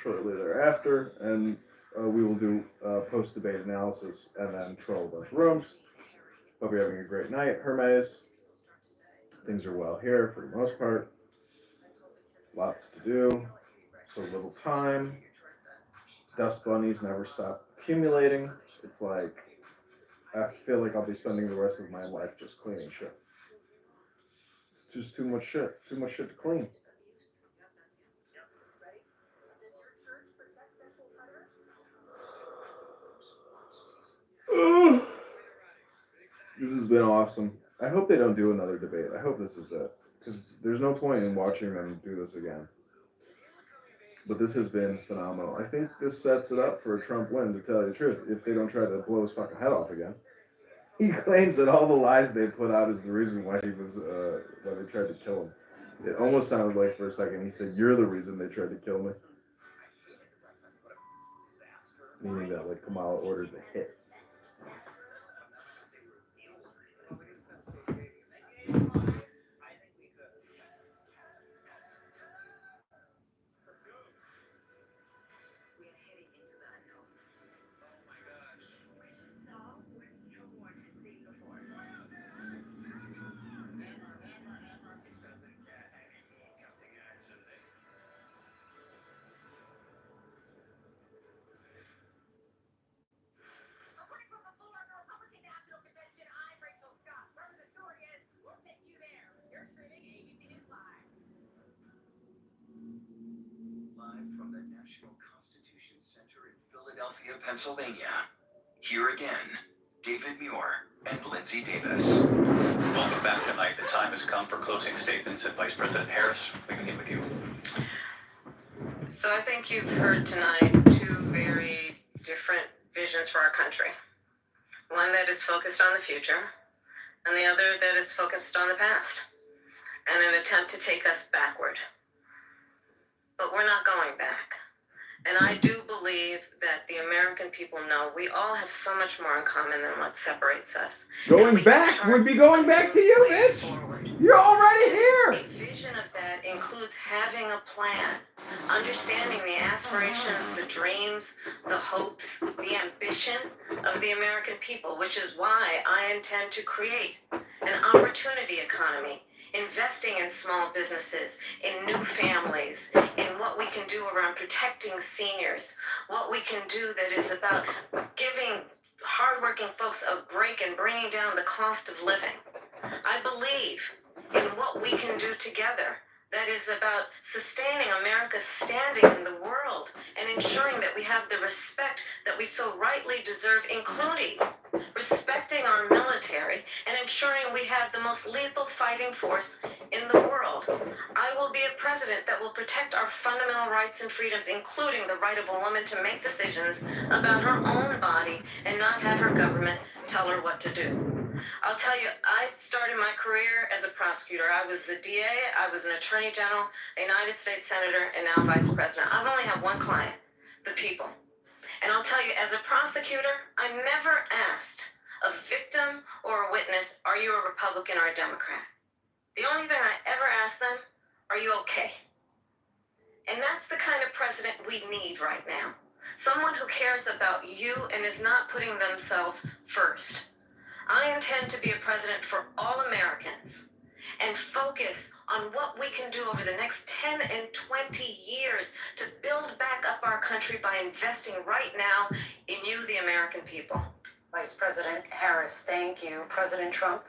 shortly thereafter, and we will do post-debate analysis and then troll a bunch of rooms. Hope you're having a great night, Hermes. Things are well here for the most part. Lots to do, so little time. Dust bunnies never stop accumulating. It's like, I feel like I'll be spending the rest of my life just cleaning shit. It's just too much shit to clean. This has been awesome. I hope they don't do another debate. I hope this is it. Because there's no point in watching them do this again. But this has been phenomenal. I think this sets it up for a Trump win, to tell you the truth, if they don't try to blow his fucking head off again. He claims that all the lies they put out is the reason why why they tried to kill him. It almost sounded like for a second he said, "You're the reason they tried to kill me." Meaning that like Kamala ordered the hit. Live from the National Constitution Center in Philadelphia, Pennsylvania. Here again, David Muir and Lindsay Davis. Welcome back tonight. The time has come for closing statements, and Vice President Harris, we begin with you. So I think you've heard tonight two very different visions for our country. One that is focused on the future, and the other that is focused on the past, and an attempt to take us backward. But we're not going back. And I do believe that the American people know we all have so much more in common than what separates us. Going back would be going back to you, bitch. Forward. You're already here. A vision of that includes having a plan, understanding the aspirations, the dreams, the hopes, the ambition of the American people, which is why I intend to create an opportunity economy, investing in small businesses, in new families, in what we can do around protecting seniors, what we can do that is about giving hardworking folks a break and bringing down the cost of living. I believe in what we can do together that is about sustaining America's standing in the world and ensuring that we have the respect that we so rightly deserve, including respecting our military and ensuring we have the most lethal fighting force in the world. I will be a president that will protect our fundamental rights and freedoms, including the right of a woman to make decisions about her own body and not have her government tell her what to do. I'll tell you, I started my career as a prosecutor. I was the DA, I was an attorney general, a United States senator, and now vice president. I've only had one client, the people. And I'll tell you, as a prosecutor, I never asked a victim or a witness, are you a Republican or a Democrat? The only thing I ever ask them, are you okay? And that's the kind of president we need right now. Someone who cares about you and is not putting themselves first. I intend to be a president for all Americans and focus on what we can do over the next 10 and 20 years to build back up our country by investing right now in you, the American people. Vice President Harris, thank you. President Trump?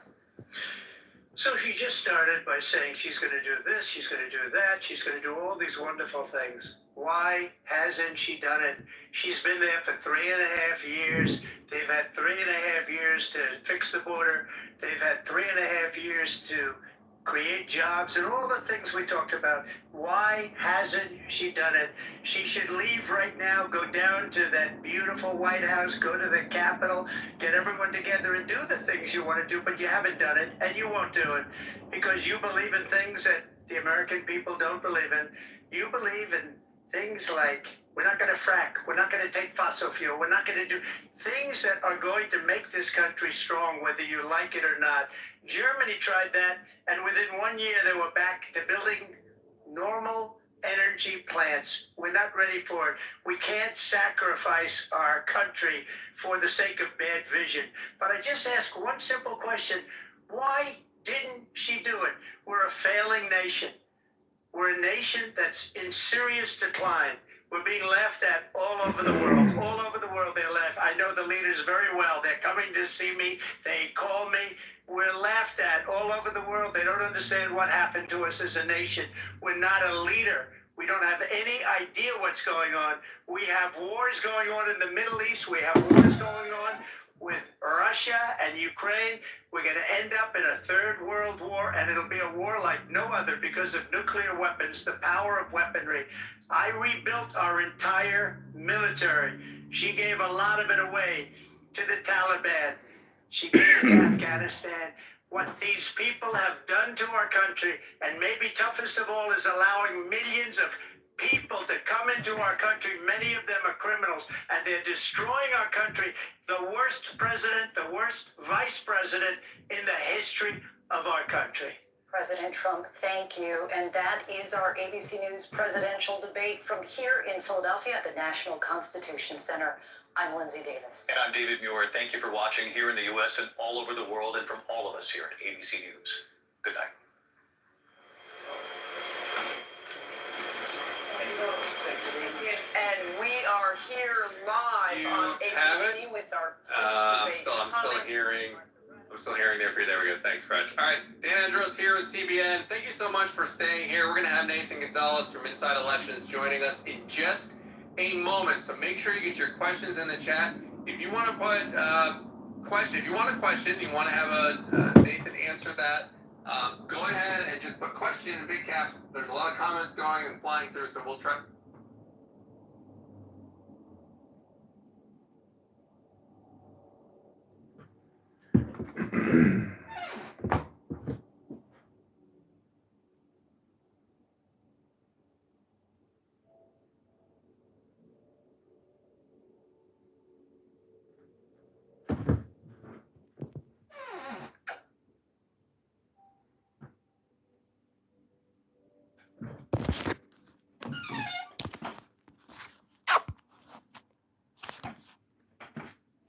So she just started by saying she's going to do this, she's going to do that, she's going to do all these wonderful things. Why hasn't she done it? She's been there for 3.5 years. They've had 3.5 years to fix the border. They've had 3.5 years to create jobs and all the things we talked about. Why hasn't she done it? She should leave right now, go down to that beautiful White House, go to the Capitol, get everyone together and do the things you want to do, but you haven't done it and you won't do it because you believe in things that the American people don't believe in. You believe in things like we're not going to frack, we're not going to take fossil fuel, we're not going to do things that are going to make this country strong, whether you like it or not. Germany tried that, and within 1 year they were back to building normal energy plants. We're not ready for it. We can't sacrifice our country for the sake of bad vision. But I just ask one simple question. Why didn't she do it? We're a failing nation. We're a nation that's in serious decline. We're being laughed at all over the world. All over the world they're laughed. I know the leaders very well. They're coming to see me. They call me. We're laughed at all over the world. They don't understand what happened to us as a nation. We're not a leader. We don't have any idea what's going on. We have wars going on in the Middle East. We have wars going on with Russia and Ukraine. We're going to end up in a third world war, and it'll be a war like no other because of nuclear weapons, the power of weaponry. I rebuilt our entire military. She gave a lot of it away to the Taliban. She gave it to Afghanistan. What these people have done to our country, and maybe toughest of all, is allowing millions of people to come into our country. Many of them are criminals, and they're destroying our country. The worst president, the worst vice president in the history of our country. President Trump, thank you. And that is our ABC News presidential debate from here in Philadelphia at the National Constitution Center. I'm Lindsay Davis. And I'm David Muir. Thank you for watching here in the U.S. and all over the world, and from all of us here at ABC News. Good night. And we are here live on ABC with our I'm debate. still hearing there for you. There we go. Thanks, Gretch. All right, Dan Andros here with CBN. Thank you so much for staying here. We're going to have Nathan Gonzalez from Inside Elections joining us in just a moment. So make sure you get your questions in the chat. If you want to put if you want a question, you want to have a Nathan answer that, go ahead and just put question in big caps. There's a lot of comments going and flying through, so we'll try.